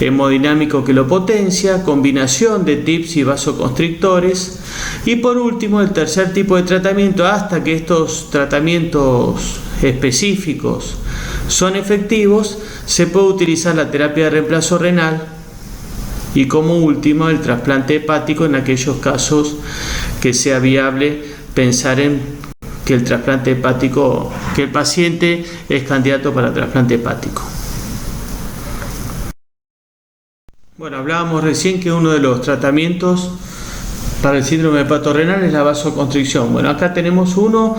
Speaker 1: hemodinámico que lo potencia, combinación de TIPS y vasoconstrictores. Y por último, el tercer tipo de tratamiento, hasta que estos tratamientos específicos son efectivos, se puede utilizar la terapia de reemplazo renal y como último el trasplante hepático en aquellos casos que sea viable pensar en que el trasplante hepático, que el paciente es candidato para trasplante hepático. Bueno, hablábamos recién que uno de los tratamientos para el síndrome hepatorrenal es la vasoconstricción. Bueno, acá tenemos uno,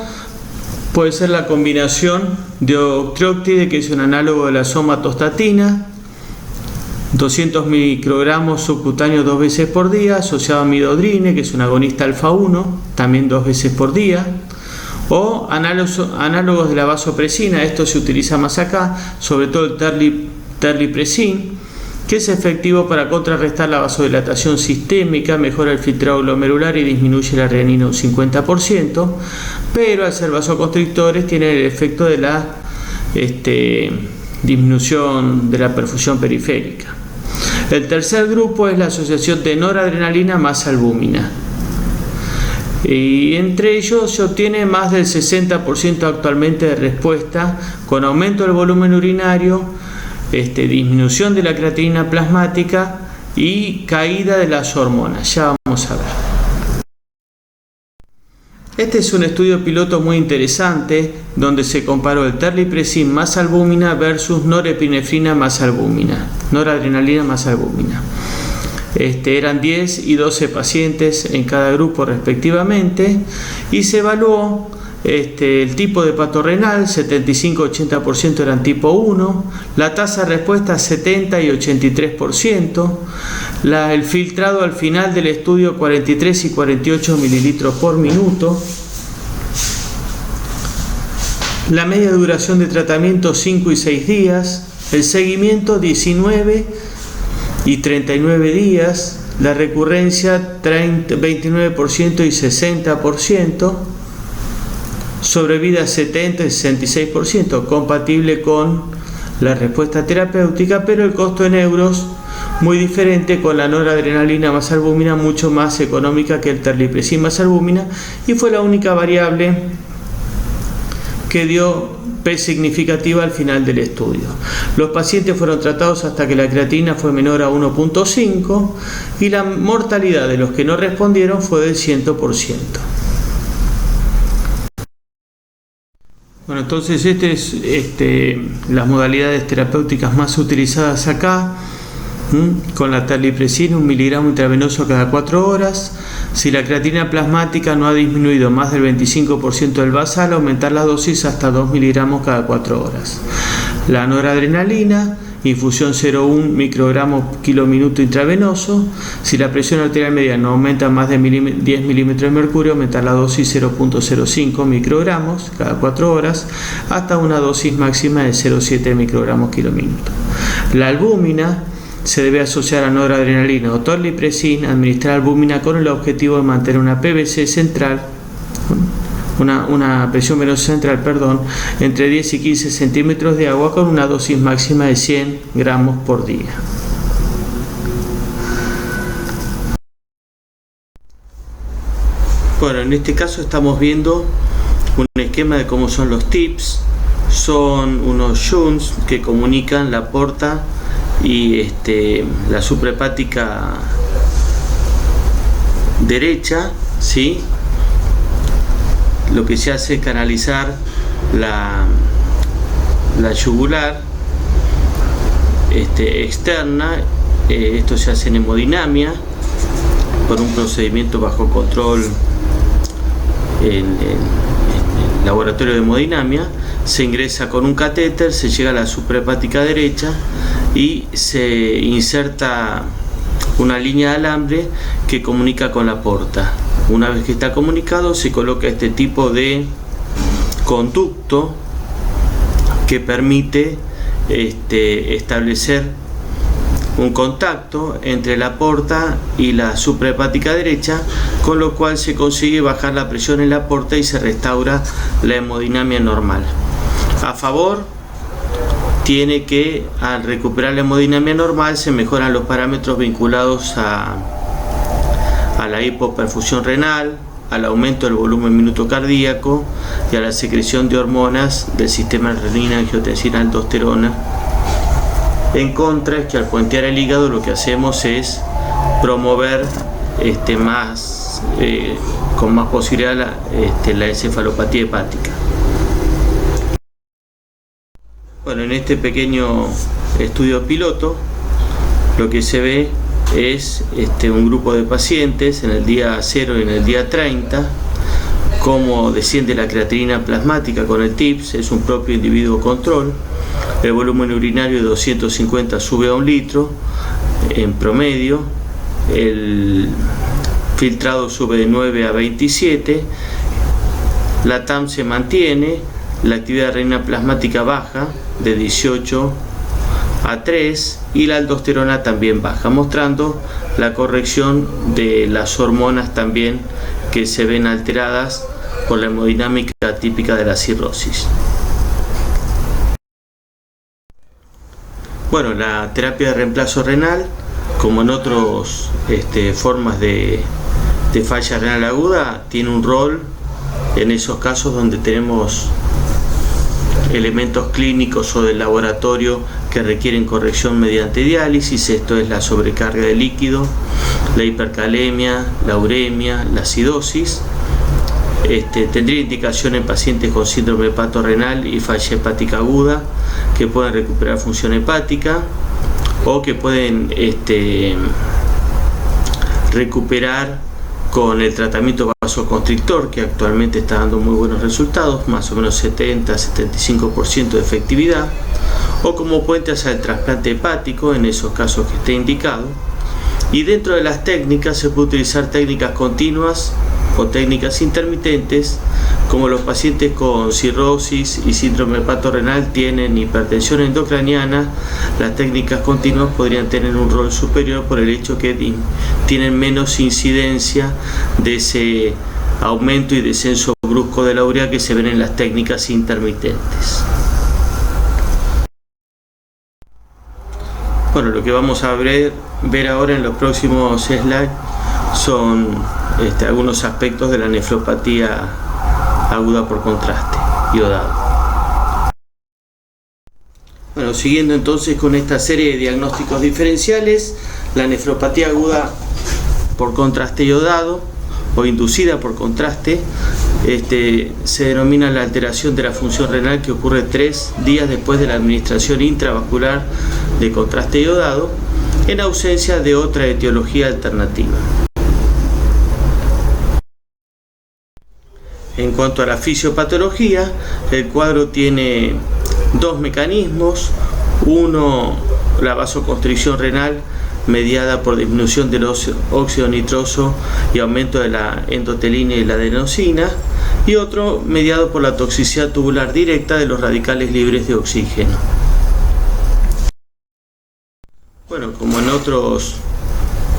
Speaker 1: puede ser la combinación de octreotide, que es un análogo de la somatostatina, 200 microgramos subcutáneos 2 veces por día, asociado a midodrine, que es un agonista alfa-1, también 2 veces por día, o análogos de la vasopresina. Esto se utiliza más acá, sobre todo el terlipresin, que es efectivo para contrarrestar la vasodilatación sistémica, mejora el filtrado glomerular y disminuye la renina un 50%, pero al ser vasoconstrictores tiene el efecto de la disminución de la perfusión periférica. El tercer grupo es la asociación de noradrenalina más albúmina. Y entre ellos se obtiene más del 60% actualmente de respuesta con aumento del volumen urinario, disminución de la creatinina plasmática y caída de las hormonas. Ya vamos a ver. Este es un estudio piloto muy interesante donde se comparó el terlipresin más albúmina versus norepinefrina más albúmina, noradrenalina más albúmina. Eran 10 y 12 pacientes en cada grupo respectivamente y se evaluó el tipo de hepatorrenal, 75-80% eran tipo 1, la tasa de respuesta 70 y 83%, el filtrado al final del estudio 43 y 48 mililitros por minuto, la media duración de tratamiento 5 y 6 días, el seguimiento 19 y 39 días, la recurrencia 29% y 60%, sobrevida 70 y 66%, compatible con la respuesta terapéutica, pero el costo en euros muy diferente, con la noradrenalina más albúmina mucho más económica que el terlipresin más albúmina, y fue la única variable que dio P significativa al final del estudio. Los pacientes fueron tratados hasta que la creatinina fue menor a 1.5 y la mortalidad de los que no respondieron fue del 100%. Bueno, entonces las modalidades terapéuticas más utilizadas acá, con la terlipresin 1 miligramo intravenoso cada 4 horas. Si la creatinina plasmática no ha disminuido más del 25% del basal, aumentar la dosis hasta 2 miligramos cada 4 horas. La noradrenalina, infusión 0,1 microgramos kilo minuto intravenoso. Si la presión arterial media no aumenta más de 10 milímetros de mercurio, aumentar la dosis 0,05 microgramos cada 4 horas hasta una dosis máxima de 0,7 microgramos kilo minuto. La albúmina se debe asociar a noradrenalina o terlipresin, administrar albúmina con el objetivo de mantener una PVC central, una presión venosa central, perdón, entre 10 y 15 centímetros de agua con una dosis máxima de 100 gramos por día. Bueno, en este caso estamos viendo un esquema de cómo son los tips. Son unos shunts que comunican la porta y la suprahepática derecha, ¿sí? Lo que se hace es canalizar la yugular externa. Esto se hace en hemodinamia por un procedimiento bajo control en laboratorio de hemodinamia. Se ingresa con un catéter, se llega a la suprahepática derecha y se inserta una línea de alambre que comunica con la porta. Una vez que está comunicado, se coloca este tipo de conducto que permite establecer un contacto entre la porta y la suprahepática derecha, con lo cual se consigue bajar la presión en la porta y se restaura la hemodinamia normal. A favor, tiene que al recuperar la hemodinamia normal se mejoran los parámetros vinculados a la hipoperfusión renal, al aumento del volumen minuto cardíaco y a la secreción de hormonas del sistema renina, angiotensina, aldosterona. En contra, es que al puentear el hígado lo que hacemos es promover con más posibilidad la encefalopatía hepática. Bueno, en este pequeño estudio piloto lo que se ve es un grupo de pacientes en el día 0 y en el día 30, cómo desciende la creatinina plasmática con el TIPS. Es un propio individuo control. El volumen urinario de 250 sube a 1 litro en promedio. El filtrado sube de 9 a 27. La TAM se mantiene. La actividad renina plasmática baja de 18 a 3 y la aldosterona también baja, mostrando la corrección de las hormonas también que se ven alteradas por la hemodinámica típica de la cirrosis. Bueno, la terapia de reemplazo renal, como en otras formas de falla renal aguda, tiene un rol en esos casos donde tenemos elementos clínicos o del laboratorio que requieren corrección mediante diálisis. Esto es la sobrecarga de líquido, la hipercalemia, la uremia, la acidosis. Tendría indicación en pacientes con síndrome hepatorrenal y falla hepática aguda que pueden recuperar función hepática o que pueden recuperar con el tratamiento vasoconstrictor, que actualmente está dando muy buenos resultados, más o menos 70-75% de efectividad, o como puente hacia el trasplante hepático en esos casos que esté indicado. Y dentro de las técnicas se puede utilizar técnicas continuas o técnicas intermitentes, como los pacientes con cirrosis y síndrome hepatorrenal tienen hipertensión endocraniana. Las técnicas continuas podrían tener un rol superior por el hecho que tienen menos incidencia de ese aumento y descenso brusco de la urea que se ven en las técnicas intermitentes. Bueno, lo que vamos a ver ahora en los próximos slides son algunos aspectos de la nefropatía aguda por contraste iodado. Bueno, siguiendo entonces con esta serie de diagnósticos diferenciales, la nefropatía aguda por contraste iodado o inducida por contraste se denomina la alteración de la función renal que ocurre 3 días después de la administración intravascular de contraste iodado, en ausencia de otra etiología alternativa. En cuanto a la fisiopatología, el cuadro tiene 2 mecanismos. Uno, la vasoconstricción renal mediada por disminución del óxido nitroso y aumento de la endotelina y la adenosina, y otro mediado por la toxicidad tubular directa de los radicales libres de oxígeno. Bueno, como en otros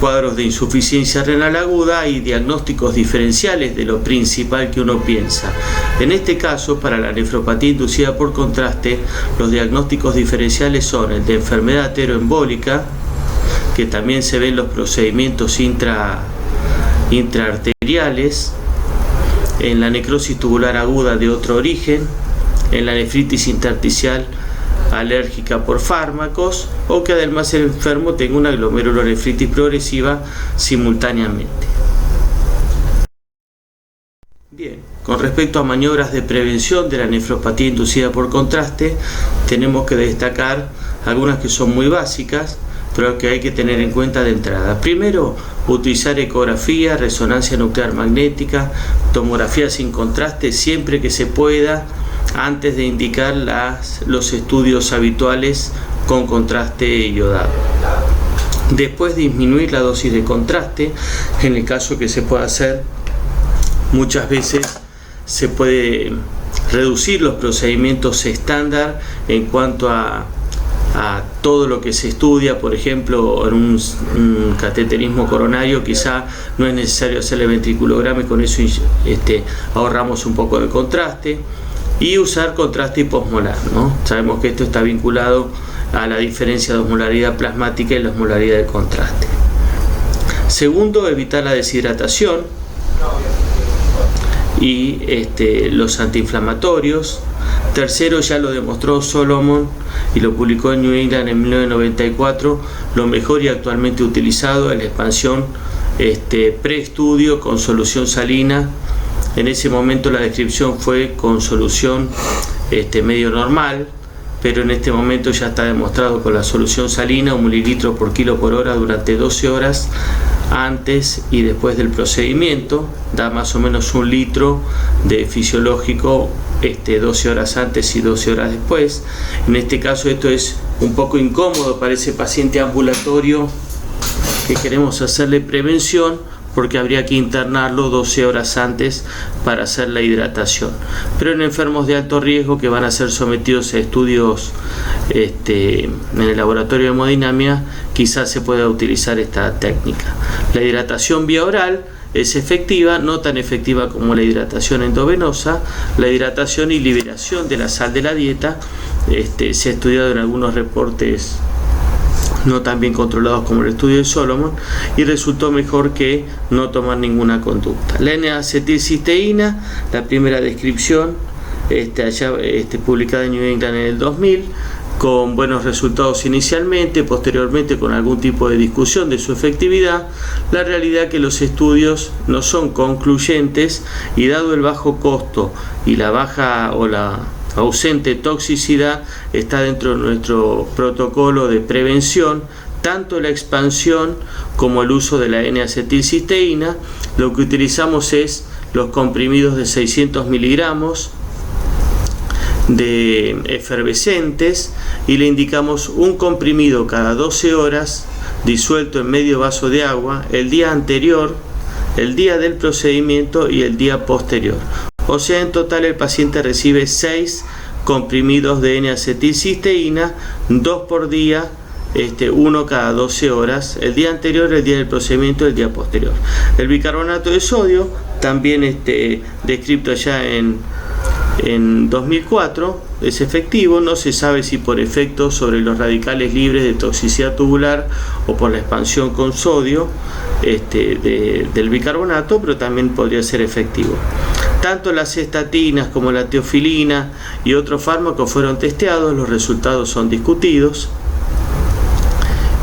Speaker 1: cuadros de insuficiencia renal aguda hay diagnósticos diferenciales de lo principal que uno piensa. En este caso, para la nefropatía inducida por contraste, los diagnósticos diferenciales son el de enfermedad arterioembólica, que también se ven en los procedimientos intraarteriales, en la necrosis tubular aguda de otro origen, en la nefritis intersticial alérgica por fármacos, o que además el enfermo tenga una glomerulonefritis progresiva simultáneamente. Bien, con respecto a maniobras de prevención de la nefropatía inducida por contraste, tenemos que destacar algunas que son muy básicas, pero que hay que tener en cuenta de entrada. Primero, utilizar ecografía, resonancia nuclear magnética, tomografía sin contraste siempre que se pueda, antes de indicar los estudios habituales con contraste iodado. Después, disminuir la dosis de contraste, en el caso que se pueda hacer. Muchas veces se puede reducir los procedimientos estándar en cuanto a todo lo que se estudia. Por ejemplo, en un cateterismo coronario quizá no es necesario hacerle ventriculograma y con eso ahorramos un poco de contraste, y usar contraste hiposmolar, ¿no? Sabemos que esto está vinculado a la diferencia de osmolaridad plasmática y la osmolaridad de contraste. Segundo, evitar la deshidratación y los antiinflamatorios. Tercero, ya lo demostró Solomon y lo publicó en New England en 1994, lo mejor y actualmente utilizado es la expansión preestudio con solución salina. En ese momento la descripción fue con solución medio normal, pero en este momento ya está demostrado con la solución salina 1 mililitro por kilo por hora durante 12 horas antes y después del procedimiento, da más o menos 1 litro de fisiológico 12 horas antes y 12 horas después. En este caso esto es un poco incómodo para ese paciente ambulatorio que queremos hacerle prevención, porque habría que internarlo 12 horas antes para hacer la hidratación. Pero en enfermos de alto riesgo que van a ser sometidos a estudios en el laboratorio de hemodinamia, quizás se pueda utilizar esta técnica. La hidratación vía oral es efectiva, no tan efectiva como la hidratación endovenosa. La hidratación y liberación de la sal de la dieta se ha estudiado en algunos reportes no tan bien controlados como el estudio de Solomon, y resultó mejor que no tomar ninguna conducta. La N-acetilcisteína, la primera descripción publicada en New England en el 2000, con buenos resultados inicialmente, posteriormente con algún tipo de discusión de su efectividad. La realidad es que los estudios no son concluyentes, y dado el bajo costo y la baja o la ausente toxicidad, está dentro de nuestro protocolo de prevención tanto la expansión como el uso de la N-acetilcisteína. Lo que utilizamos es los comprimidos de 600 miligramos de efervescentes, y le indicamos un comprimido cada 12 horas disuelto en medio vaso de agua el día anterior, el día del procedimiento y el día posterior. O sea, en total el paciente recibe 6 comprimidos de N-acetilcisteína, 2 por día, uno cada 12 horas, el día anterior, el día del procedimiento y el día posterior. El bicarbonato de sodio, también descrito ya en 2004, es efectivo. No se sabe si por efecto sobre los radicales libres de toxicidad tubular o por la expansión con sodio del bicarbonato, pero también podría ser efectivo. Tanto las estatinas como la teofilina y otros fármacos fueron testeados, los resultados son discutidos.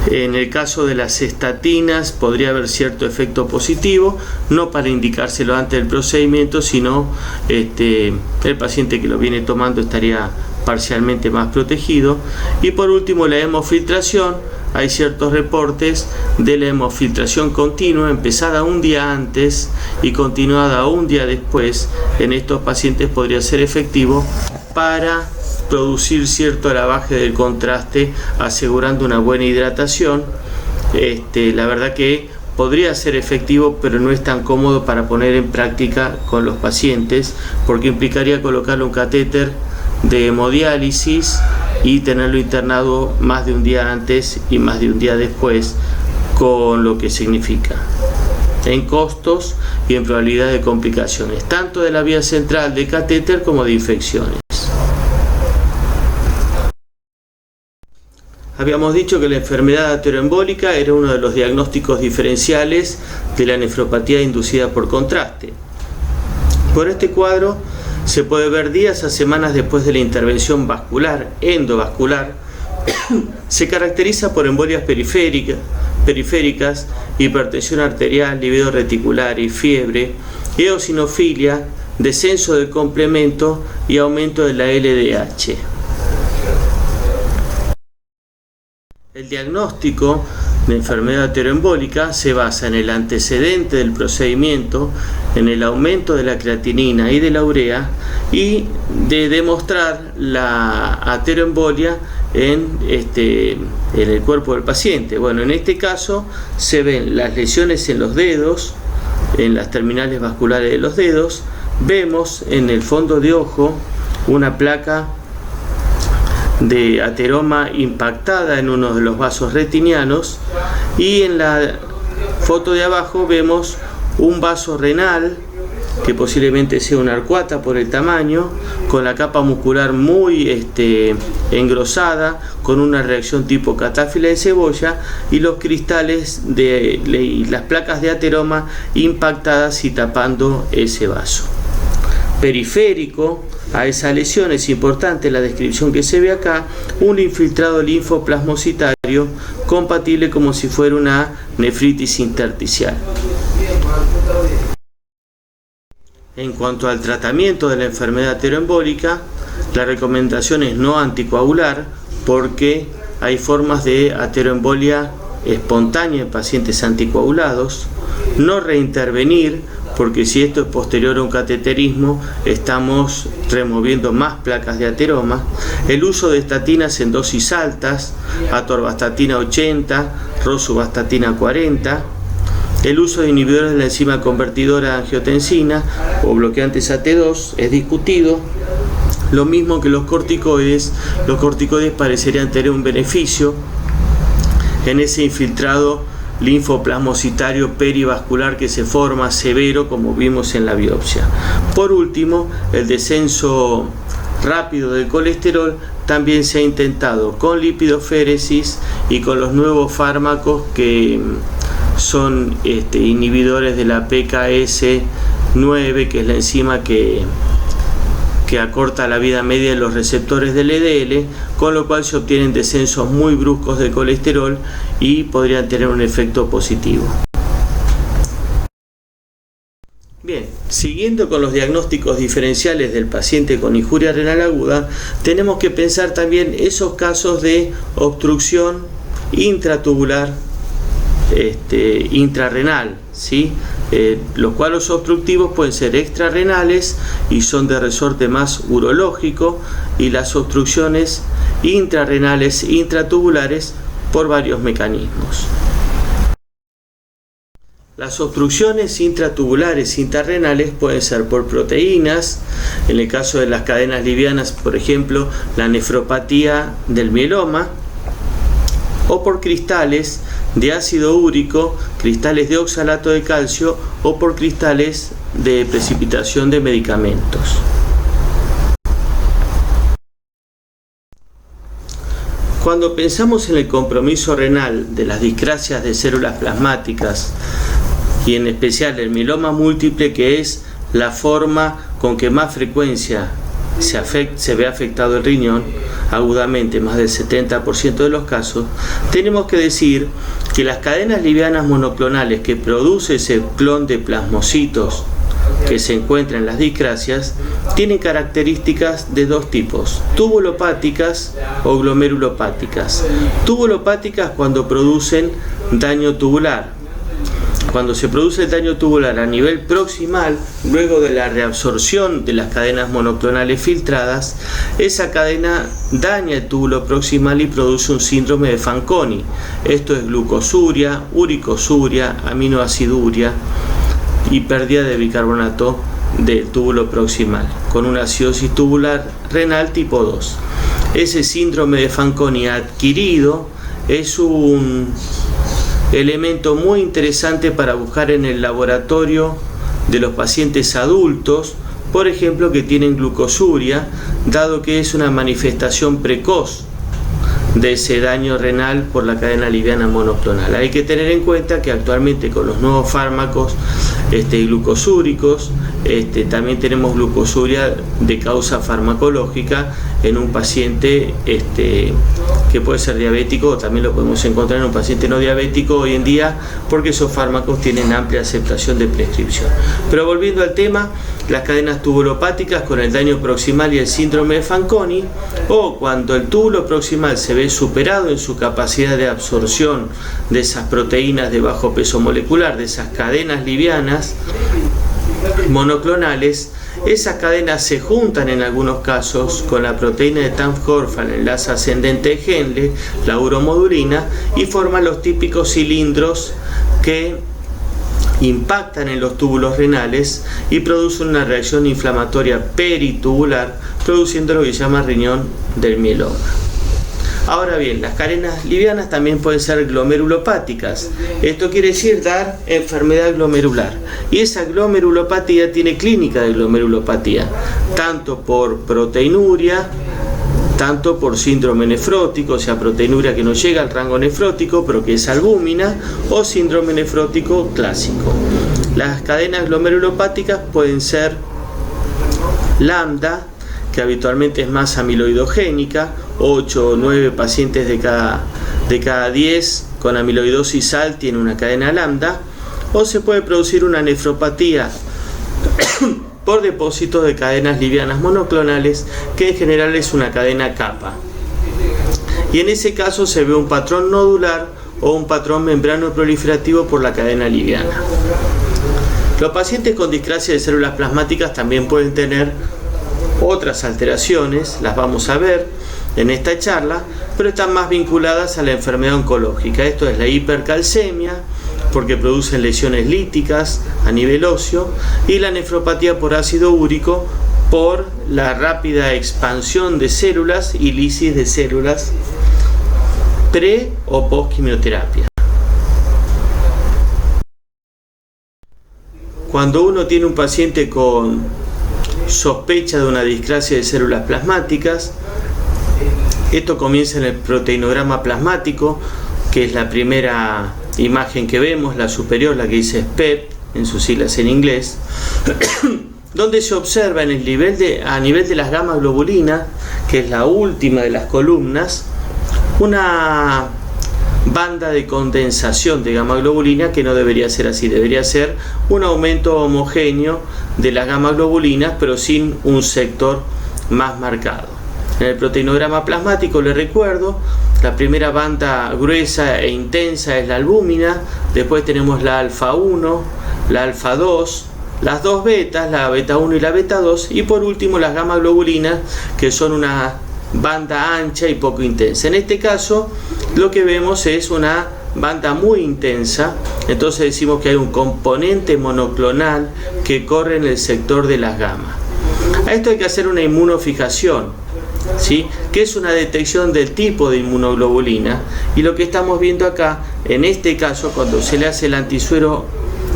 Speaker 1: En el caso de las estatinas podría haber cierto efecto positivo, no para indicárselo antes del procedimiento, sino el paciente que lo viene tomando estaría parcialmente más protegido. Y por último, la hemofiltración. Hay ciertos reportes de la hemofiltración continua, empezada un día antes y continuada un día después. En estos pacientes podría ser efectivo para producir cierto lavaje del contraste, asegurando una buena hidratación. La verdad que podría ser efectivo, pero no es tan cómodo para poner en práctica con los pacientes, porque implicaría colocarle un catéter de hemodiálisis y tenerlo internado más de un día antes y más de un día después, con lo que significa en costos y en probabilidad de complicaciones, tanto de la vía central de catéter como de infecciones. Habíamos dicho que la enfermedad ateroembólica era uno de los diagnósticos diferenciales de la nefropatía inducida por contraste. Por este cuadro se puede ver días a semanas después de la intervención vascular, endovascular. Se caracteriza por embolias periféricas, hipertensión arterial, livido reticular y fiebre, eosinofilia, descenso del complemento y aumento de la LDH. El diagnóstico de enfermedad ateroembólica se basa en el antecedente del procedimiento, en el aumento de la creatinina y de la urea y de demostrar la ateroembolia en el cuerpo del paciente. Bueno, en este caso se ven las lesiones en los dedos, en las terminales vasculares de los dedos. Vemos en el fondo de ojo una placa de ateroma impactada en uno de los vasos retinianos, y en la foto de abajo vemos un vaso renal que posiblemente sea una arcuata por el tamaño, con la capa muscular muy engrosada, con una reacción tipo catáfila de cebolla, y los cristales y las placas de ateroma impactadas y tapando ese vaso. Periférico a esa lesión es importante la descripción que se ve acá: un infiltrado linfoplasmocitario compatible como si fuera una nefritis intersticial. En cuanto al tratamiento de la enfermedad ateroembólica, la recomendación es no anticoagular, porque hay formas de ateroembolia espontánea en pacientes anticoagulados. No reintervenir, porque si esto es posterior a un cateterismo, estamos removiendo más placas de ateroma. El uso de estatinas en dosis altas, atorvastatina 80, rosuvastatina 40. El uso de inhibidores de la enzima convertidora de angiotensina o bloqueantes AT2 es discutido. Lo mismo que los corticoides. Los corticoides parecerían tener un beneficio en ese infiltrado linfoplasmocitario perivascular que se forma severo, como vimos en la biopsia. Por último, el descenso rápido del colesterol también se ha intentado con lipidoféresis y con los nuevos fármacos que son inhibidores de la PKS9, que es la enzima que acorta la vida media de los receptores del LDL, con lo cual se obtienen descensos muy bruscos de colesterol y podrían tener un efecto positivo. Bien, siguiendo con los diagnósticos diferenciales del paciente con injuria renal aguda, tenemos que pensar también esos casos de obstrucción intratubular intrarrenal, ¿sí? Los cuadros obstructivos pueden ser extrarrenales y son de resorte más urológico, y las obstrucciones intrarrenales intratubulares por varios mecanismos. Las obstrucciones intratubulares intrarrenales pueden ser por proteínas, en el caso de las cadenas livianas, por ejemplo, la nefropatía del mieloma, o por cristales de ácido úrico, cristales de oxalato de calcio o por cristales de precipitación de medicamentos. Cuando pensamos en el compromiso renal de las discrasias de células plasmáticas, y en especial el mieloma múltiple, que es la forma con que más frecuencia se ve afectado el riñón, agudamente más del 70% de los casos, tenemos que decir que las cadenas livianas monoclonales que produce ese clon de plasmocitos que se encuentra en las discrasias tienen características de dos tipos: tubulopáticas o glomerulopáticas. Tubulopáticas cuando producen daño tubular. Cuando se produce el daño tubular a nivel proximal, luego de la reabsorción de las cadenas monoclonales filtradas, esa cadena daña el túbulo proximal y produce un síndrome de Fanconi. Esto es glucosuria, uricosuria, aminoaciduria y pérdida de bicarbonato del túbulo proximal, con una acidosis tubular renal tipo 2. Ese síndrome de Fanconi adquirido es un elemento muy interesante para buscar en el laboratorio de los pacientes adultos, por ejemplo, que tienen glucosuria, dado que es una manifestación precoz de ese daño renal por la cadena liviana monoclonal. Hay que tener en cuenta que actualmente con los nuevos fármacos glucosúricos, también tenemos glucosuria de causa farmacológica en un paciente que puede ser diabético, o también lo podemos encontrar en un paciente no diabético hoy en día, porque esos fármacos tienen amplia aceptación de prescripción. Pero volviendo al tema, las cadenas tubulopáticas con el daño proximal y el síndrome de Fanconi, o cuando el túbulo proximal se ve superado en su capacidad de absorción de esas proteínas de bajo peso molecular, de esas cadenas livianas monoclonales, esas cadenas se juntan en algunos casos con la proteína de Tamm-Horfman, el enlace ascendente de Henle, la uromodulina, y forman los típicos cilindros que impactan en los túbulos renales y producen una reacción inflamatoria peritubular, produciendo lo que se llama riñón del mieloma. Ahora bien, las cadenas livianas también pueden ser glomerulopáticas. Esto quiere decir dar enfermedad glomerular. Y esa glomerulopatía tiene clínica de glomerulopatía, tanto por proteinuria, tanto por síndrome nefrótico, o sea, proteinuria que no llega al rango nefrótico, pero que es albúmina, o síndrome nefrótico clásico. Las cadenas glomerulopáticas pueden ser lambda, que habitualmente es más amiloidogénica, 8 o 9 pacientes de cada 10 con amiloidosis ALT tienen una cadena lambda, o se puede producir una nefropatía por depósitos de cadenas livianas monoclonales, que en general es una cadena kappa. Y en ese caso se ve un patrón nodular o un patrón membrano proliferativo por la cadena liviana. Los pacientes con discrasia de células plasmáticas también pueden tener otras alteraciones, las vamos a ver en esta charla, pero están más vinculadas a la enfermedad oncológica. Esto es la hipercalcemia, porque producen lesiones líticas a nivel óseo, y la nefropatía por ácido úrico, por la rápida expansión de células y lisis de células pre o post quimioterapia. Cuando uno tiene un paciente con sospecha de una discrasia de células plasmáticas, esto comienza en el proteinograma plasmático, que es la primera imagen que vemos, la superior, la que dice SPEP en sus siglas en inglés, donde se observa en a nivel de las gamma globulinas, que es la última de las columnas, una banda de condensación de gamma globulina, que no debería ser así, debería ser un aumento homogéneo de las gamma globulinas, pero sin un sector más marcado. En el proteinograma plasmático, les recuerdo, la primera banda gruesa e intensa es la albúmina, después tenemos la alfa 1, la alfa 2, las dos betas, la beta 1 y la beta 2, y por último las gamma globulinas, que son una banda ancha y poco intensa. En este caso lo que vemos es una banda muy intensa, entonces decimos que hay un componente monoclonal que corre en el sector de las gamma. A esto hay que hacer una inmunofijación, ¿sí? Que es una detección del tipo de inmunoglobulina, y lo que estamos viendo acá, en este caso, cuando se le hace el antisuero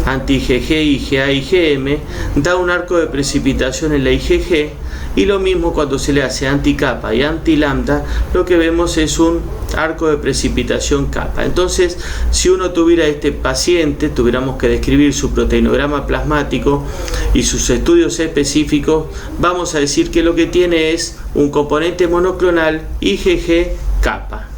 Speaker 1: anti-IgG, IgA, IgM, da un arco de precipitación en la IgG, y lo mismo cuando se le hace anti-kappa y anti-lambda, lo que vemos es un arco de precipitación kappa. Entonces, si uno tuviera este paciente, tuviéramos que describir su proteinograma plasmático y sus estudios específicos, vamos a decir que lo que tiene es un componente monoclonal IgG kappa.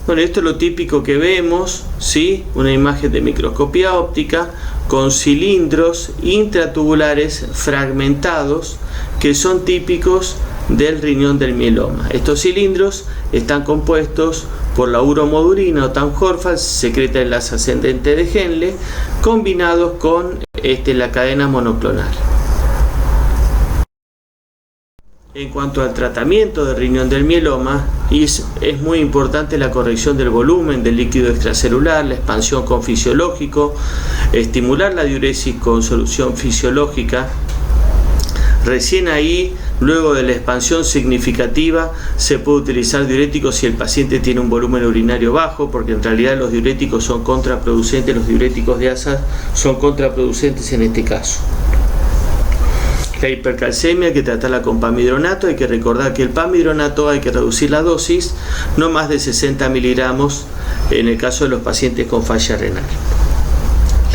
Speaker 1: Bueno, esto es lo típico que vemos, ¿sí? Una imagen de microscopía óptica con cilindros intratubulares fragmentados que son típicos del riñón del mieloma. Estos cilindros están compuestos por la uromodulina o Tamm-Horfman, secreta enlace ascendente de Henle, combinados con la cadena monoclonal. En cuanto al tratamiento del riñón del mieloma, es muy importante la corrección del volumen del líquido extracelular, la expansión con fisiológico, estimular la diuresis con solución fisiológica. Recién ahí Luego de la expansión significativa se puede utilizar diuréticos si el paciente tiene un volumen urinario bajo, porque en realidad los diuréticos son contraproducentes, los diuréticos de asa son contraproducentes en este caso. La hipercalcemia hay que tratarla con pamidronato. Hay que recordar que el pamidronato hay que reducir la dosis, no más de 60 miligramos en el caso de los pacientes con falla renal.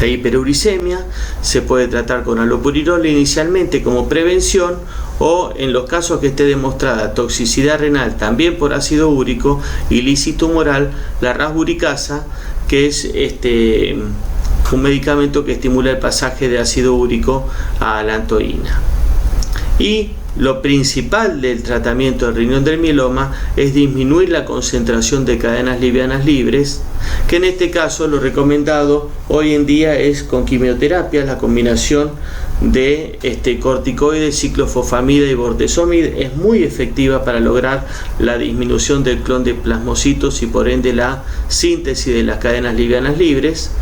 Speaker 1: La hiperuricemia se puede tratar con allopurinol inicialmente como prevención, o en los casos que esté demostrada toxicidad renal también por ácido úrico y lisis tumoral, la rasburicasa, que es un medicamento que estimula el pasaje de ácido úrico a la allantoína. Y lo principal del tratamiento del riñón del mieloma es disminuir la concentración de cadenas livianas libres, que en este caso lo recomendado hoy en día es con quimioterapia, la combinación de corticoides, ciclofosfamida y bortezomib es muy efectiva para lograr la disminución del clon de plasmocitos y por ende la síntesis de las cadenas livianas libres.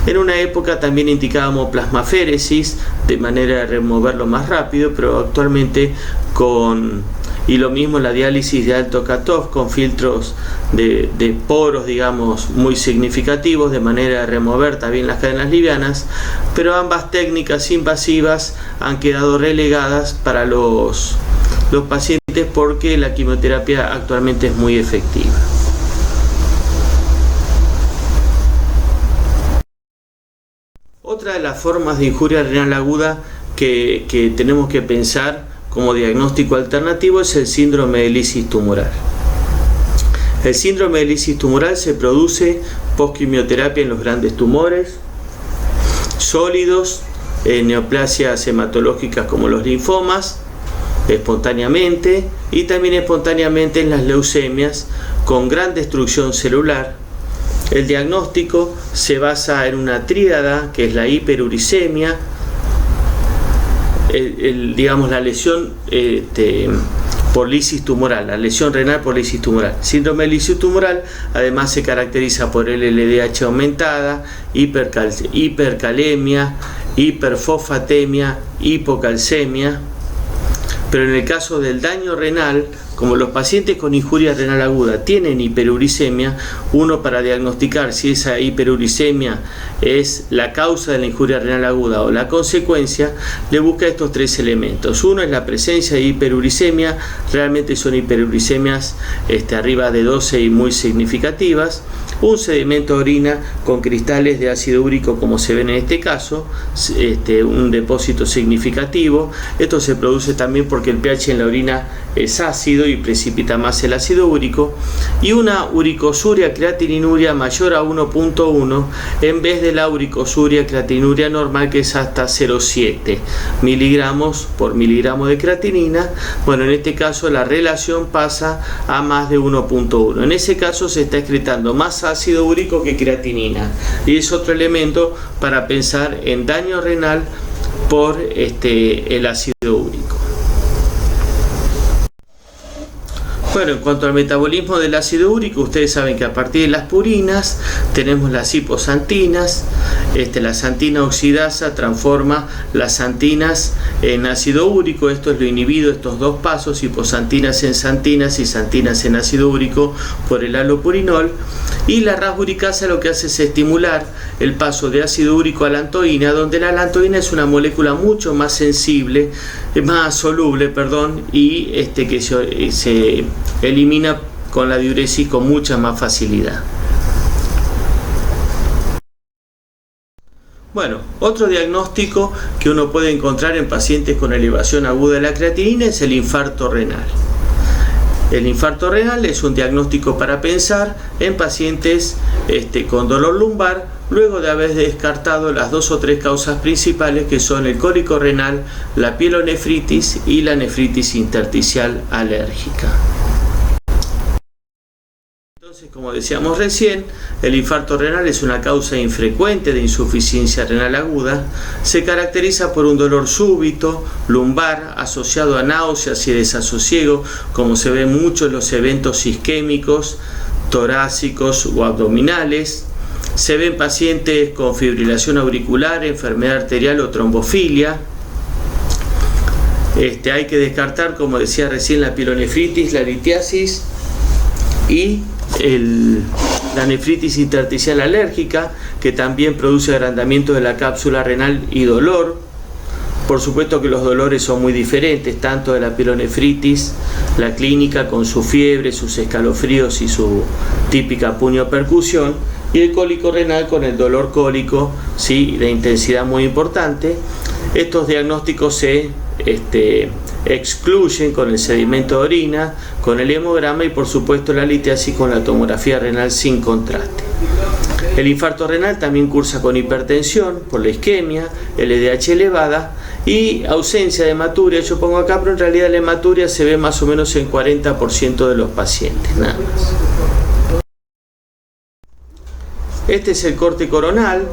Speaker 1: En una época también indicábamos plasmaféresis de manera de removerlo más rápido, pero actualmente y lo mismo la diálisis de alto cutoff con filtros de poros, digamos, muy significativos de manera de remover también las cadenas livianas, pero ambas técnicas invasivas han quedado relegadas para los pacientes porque la quimioterapia actualmente es muy efectiva. Otra de las formas de injuria renal aguda que tenemos que pensar como diagnóstico alternativo es el síndrome de lisis tumoral. El síndrome de lisis tumoral se produce post-quimioterapia en los grandes tumores sólidos, en neoplasias hematológicas como los linfomas, espontáneamente, y también espontáneamente en las leucemias con gran destrucción celular. El diagnóstico se basa en una tríada que es la hiperuricemia, digamos la lesión por lisis tumoral, la lesión renal por lisis tumoral. Síndrome de lisis tumoral además se caracteriza por LDH aumentada, hipercalemia, hiperfosfatemia, hipocalcemia. Pero en el caso del daño renal, como los pacientes con injuria renal aguda tienen hiperuricemia, uno para diagnosticar si esa hiperuricemia es la causa de la injuria renal aguda o la consecuencia, le busca estos tres elementos. Uno es la presencia de hiperuricemia, realmente son hiperuricemias arriba de 12 y muy significativas. Un sedimento de orina con cristales de ácido úrico como se ven en este caso, un depósito significativo. Esto se produce también porque el pH en la orina es ácido y precipita más el ácido úrico, y una uricosuria creatininuria mayor a 1.1 en vez de la uricosuria creatininuria normal, que es hasta 0,7 miligramos por miligramo de creatinina. Bueno, en este caso la relación pasa a más de 1.1. En ese caso se está excretando más ácido úrico que creatinina, y es otro elemento para pensar en daño renal por el ácido úrico. Bueno, en cuanto al metabolismo del ácido úrico, ustedes saben que a partir de las purinas tenemos las hiposantinas. La santina oxidasa transforma las santinas en ácido úrico. Esto es lo inhibido, estos dos pasos, hiposantinas en santinas y santinas en ácido úrico, por el allopurinol. Y la rasburicasa lo que hace es estimular el paso de ácido úrico a la allantoína, donde la allantoína es una molécula mucho más sensible, más soluble, y que se elimina con la diuresis con mucha más facilidad. Bueno, otro diagnóstico que uno puede encontrar en pacientes con elevación aguda de la creatinina es el infarto renal. El infarto renal es un diagnóstico para pensar en pacientes con dolor lumbar, luego de haber descartado las 2 o 3 causas principales, que son el cólico renal, la pielonefritis y la nefritis intersticial alérgica. Entonces, como decíamos recién, el infarto renal es una causa infrecuente de insuficiencia renal aguda. Se caracteriza por un dolor súbito, lumbar, asociado a náuseas y desasosiego, como se ve mucho en los eventos isquémicos, torácicos o abdominales. Se ven pacientes con fibrilación auricular, enfermedad arterial o trombofilia. Hay que descartar, como decía recién, la pielonefritis, la litiasis y la nefritis intersticial alérgica, que también produce agrandamiento de la cápsula renal y dolor. Por supuesto que los dolores son muy diferentes, tanto de la pielonefritis, la clínica con su fiebre, sus escalofríos y su típica puño-percusión, y el cólico renal con el dolor cólico, ¿sí?, de intensidad muy importante. Estos diagnósticos se excluyen con el sedimento de orina, con el hemograma y por supuesto la litiasis con la tomografía renal sin contraste. El infarto renal también cursa con hipertensión por la isquemia, LDH elevada y ausencia de hematuria. Yo pongo acá, pero en realidad la hematuria se ve más o menos en 40% de los pacientes, nada más. Este es el corte coronal,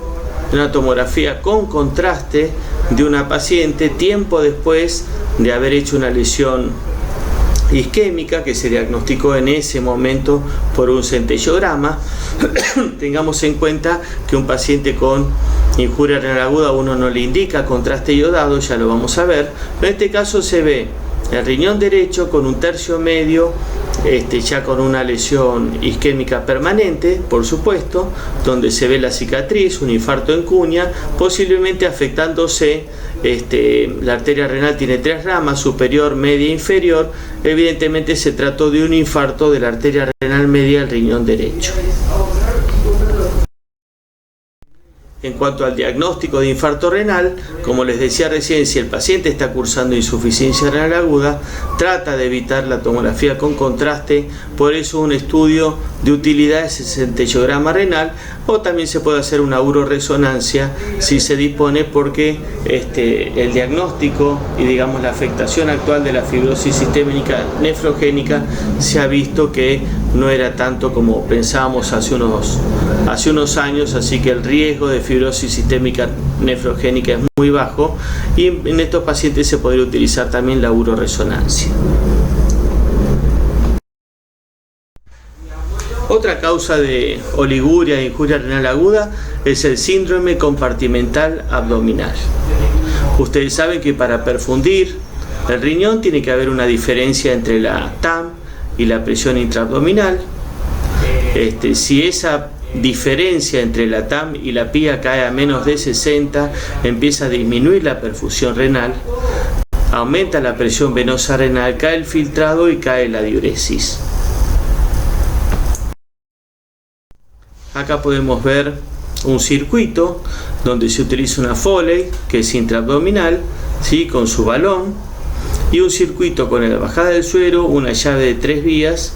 Speaker 1: una tomografía con contraste de una paciente tiempo después de haber hecho una lesión isquémica que se diagnosticó en ese momento por un centellograma. Tengamos en cuenta que un paciente con injuria renal aguda uno no le indica contraste iodado, ya lo vamos a ver, pero en este caso se ve el riñón derecho con un tercio medio, ya con una lesión isquémica permanente, por supuesto, donde se ve la cicatriz, un infarto en cuña, posiblemente afectándose. La arteria renal tiene 3 ramas, superior, media e inferior. Evidentemente se trató de un infarto de la arteria renal media del riñón derecho. En cuanto al diagnóstico de infarto renal, como les decía recién, si el paciente está cursando insuficiencia renal aguda, trata de evitar la tomografía con contraste. Por eso un estudio de utilidad es el centellograma renal, o también se puede hacer una uroresonancia si se dispone, porque el diagnóstico y digamos la afectación actual de la fibrosis sistémica nefrogénica se ha visto que no era tanto como pensábamos hace unos años, así que el riesgo de fibrosis sistémica nefrogénica es muy bajo, y en estos pacientes se podría utilizar también la uroresonancia. Otra causa de oliguria e injuria renal aguda es el síndrome compartimental abdominal. Ustedes saben que para perfundir el riñón tiene que haber una diferencia entre la TAM y la presión intraabdominal. Si esa diferencia entre la TAM y la PIA cae a menos de 60, empieza a disminuir la perfusión renal, aumenta la presión venosa renal, cae el filtrado y cae la diuresis. Acá podemos ver un circuito donde se utiliza una Foley, que es intraabdominal, ¿sí?, con su balón, y un circuito con la bajada del suero, una llave de 3 vías,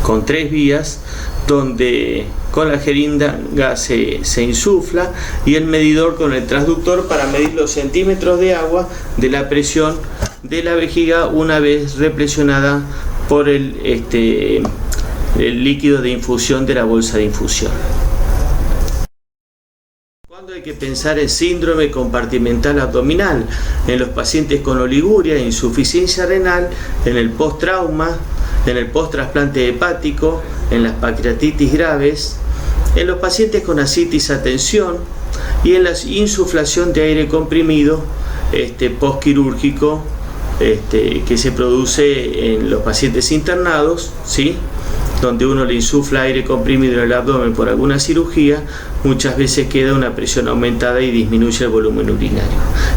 Speaker 1: con 3 vías, donde con la jeringa se insufla, y el medidor con el transductor para medir los centímetros de agua de la presión de la vejiga una vez represionada por el líquido de infusión de la bolsa de infusión. ¿Cuándo hay que pensar en síndrome compartimental abdominal? En los pacientes con oliguria, insuficiencia renal, en el post-trauma, en el post-trasplante hepático, en las pancreatitis graves, en los pacientes con ascitis a tensión y en la insuflación de aire comprimido postquirúrgico que se produce en los pacientes internados, ¿sí?, donde uno le insufla aire comprimido en el abdomen por alguna cirugía. Muchas veces queda una presión aumentada y disminuye el volumen urinario.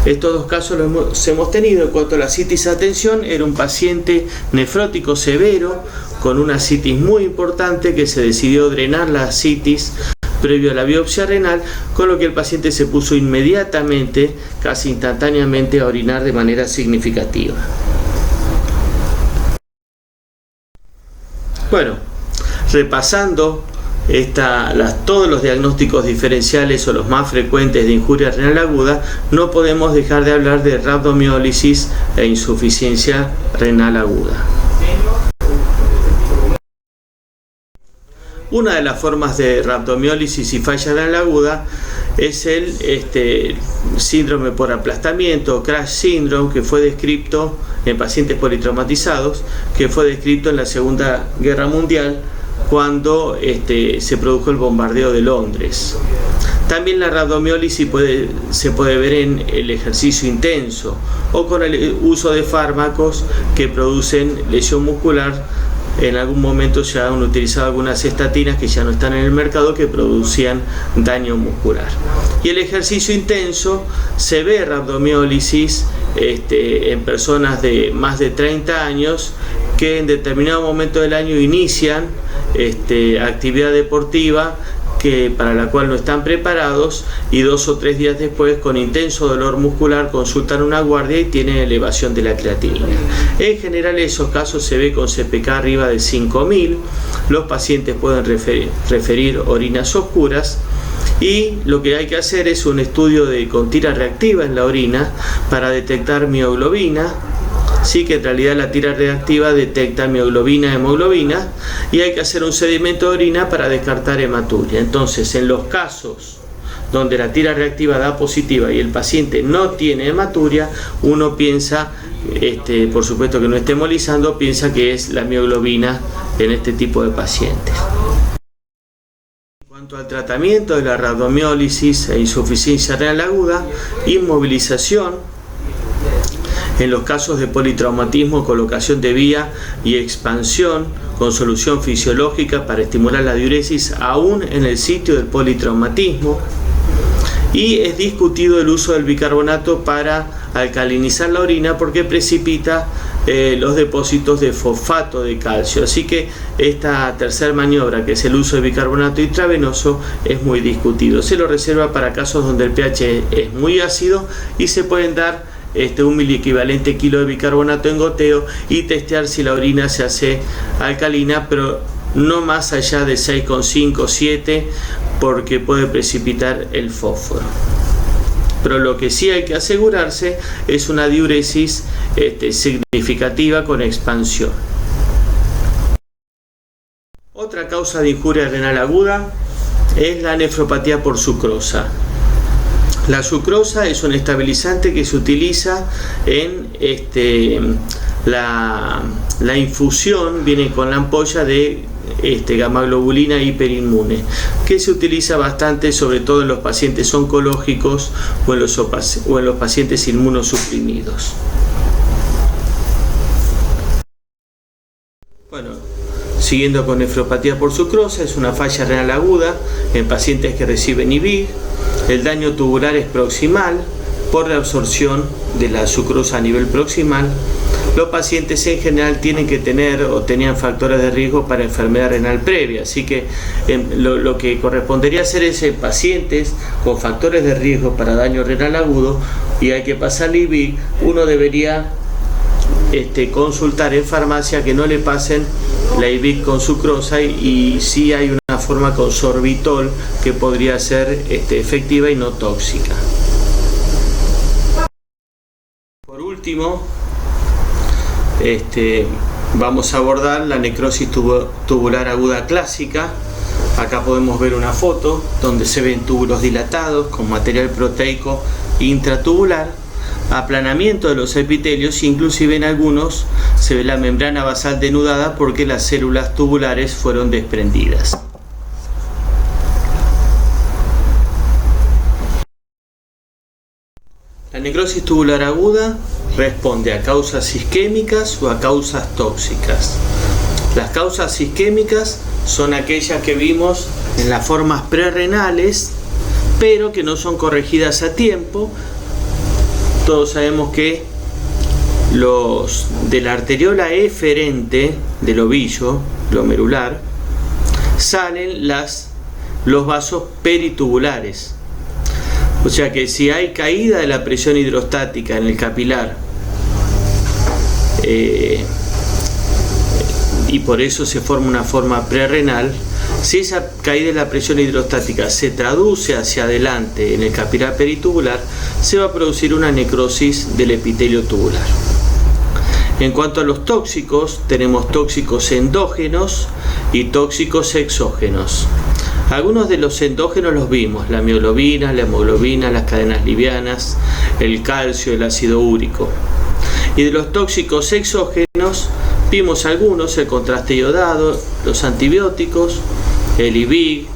Speaker 1: Estos dos casos los hemos tenido. En cuanto a la ascitis a tensión, era un paciente nefrótico severo con una ascitis muy importante que se decidió drenar la ascitis previo a la biopsia renal, con lo que el paciente se puso inmediatamente, casi instantáneamente, a orinar de manera significativa. Bueno, repasando todos los diagnósticos diferenciales o los más frecuentes de injuria renal aguda, no podemos dejar de hablar de rabdomiólisis e insuficiencia renal aguda. Una de las formas de rabdomiólisis y falla renal aguda es el síndrome por aplastamiento, crash syndrome, que fue descrito en pacientes politraumatizados, que fue descrito en la Segunda Guerra Mundial, cuando se produjo el bombardeo de Londres. También la rabdomiólisis se puede ver en el ejercicio intenso o con el uso de fármacos que producen lesión muscular. En algún momento se han utilizado algunas estatinas que ya no están en el mercado que producían daño muscular. Y el ejercicio intenso se ve rabdomiólisis en personas de más de 30 años que en determinado momento del año inician actividad deportiva para la cual no están preparados y 2 o 3 días después, con intenso dolor muscular, consultan una guardia y tienen elevación de la creatinina. En general, esos casos se ve con CPK arriba de 5000. Los pacientes pueden referir orinas oscuras y lo que hay que hacer es un estudio con tira reactiva en la orina para detectar mioglobina. Sí, que en realidad la tira reactiva detecta mioglobina, hemoglobina, y hay que hacer un sedimento de orina para descartar hematuria. Entonces, en los casos donde la tira reactiva da positiva y el paciente no tiene hematuria, uno piensa, por supuesto que no esté hemolizando, piensa que es la mioglobina en este tipo de pacientes. En cuanto al tratamiento de la rabdomiólisis e insuficiencia renal aguda, inmovilización. En los casos de politraumatismo, colocación de vía y expansión con solución fisiológica para estimular la diuresis aún en el sitio del politraumatismo. Y es discutido el uso del bicarbonato para alcalinizar la orina porque precipita los depósitos de fosfato de calcio. Así que esta tercera maniobra, que es el uso de bicarbonato intravenoso, es muy discutido. Se lo reserva para casos donde el pH es muy ácido y se pueden dar un miliequivalente kilo de bicarbonato en goteo y testear si la orina se hace alcalina, pero no más allá de 6,5 o 7 porque puede precipitar el fósforo. Pero lo que sí hay que asegurarse es una diuresis significativa con expansión. Otra causa de injuria renal aguda es la nefropatía por sucrosa. La sucrosa es un estabilizante que se utiliza en la infusión, viene con la ampolla de gamma-globulina hiperinmune, que se utiliza bastante sobre todo en los pacientes oncológicos o en los pacientes inmunosuprimidos. Bueno, siguiendo con nefropatía por sucrosa, es una falla renal aguda en pacientes que reciben IVIG. El daño tubular es proximal por reabsorción de la sucrosa a nivel proximal. Los pacientes en general tienen que tener o tenían factores de riesgo para enfermedad renal previa, así que lo que correspondería hacer es en pacientes con factores de riesgo para daño renal agudo y hay que pasar IVIG, uno debería consultar en farmacia que no le pasen la IVIG con sucrosa y sí hay una forma con sorbitol que podría ser efectiva y no tóxica. Por último, vamos a abordar la necrosis tubular aguda clásica. Acá podemos ver una foto donde se ven túbulos dilatados con material proteico intratubular, aplanamiento de los epitelios, inclusive en algunos se ve la membrana basal denudada porque las células tubulares fueron desprendidas. La necrosis tubular aguda responde a causas isquémicas o a causas tóxicas. Las causas isquémicas son aquellas que vimos en las formas prerrenales, pero que no son corregidas a tiempo. Todos sabemos que de la arteriola eferente del ovillo glomerular salen los vasos peritubulares. O sea que si hay caída de la presión hidrostática en el capilar y por eso se forma una forma prerrenal, si esa caída de la presión hidrostática se traduce hacia adelante en el capilar peritubular, se va a producir una necrosis del epitelio tubular. En cuanto a los tóxicos, tenemos tóxicos endógenos y tóxicos exógenos. Algunos de los endógenos los vimos: la mioglobina, la hemoglobina, las cadenas livianas, el calcio, el ácido úrico. Y de los tóxicos exógenos vimos algunos: el contraste iodado, los antibióticos, el IVIG,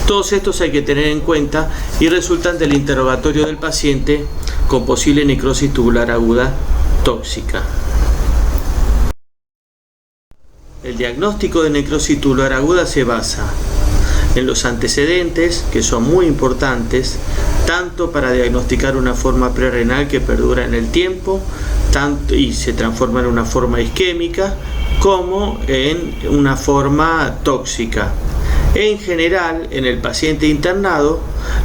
Speaker 1: Todos estos hay que tener en cuenta y resultan del interrogatorio del paciente con posible necrosis tubular aguda tóxica. El diagnóstico de necrosis tubular aguda se basa en los antecedentes, que son muy importantes, tanto para diagnosticar una forma prerrenal que perdura en el tiempo y se transforma en una forma isquémica, como en una forma tóxica. En general, en el paciente internado,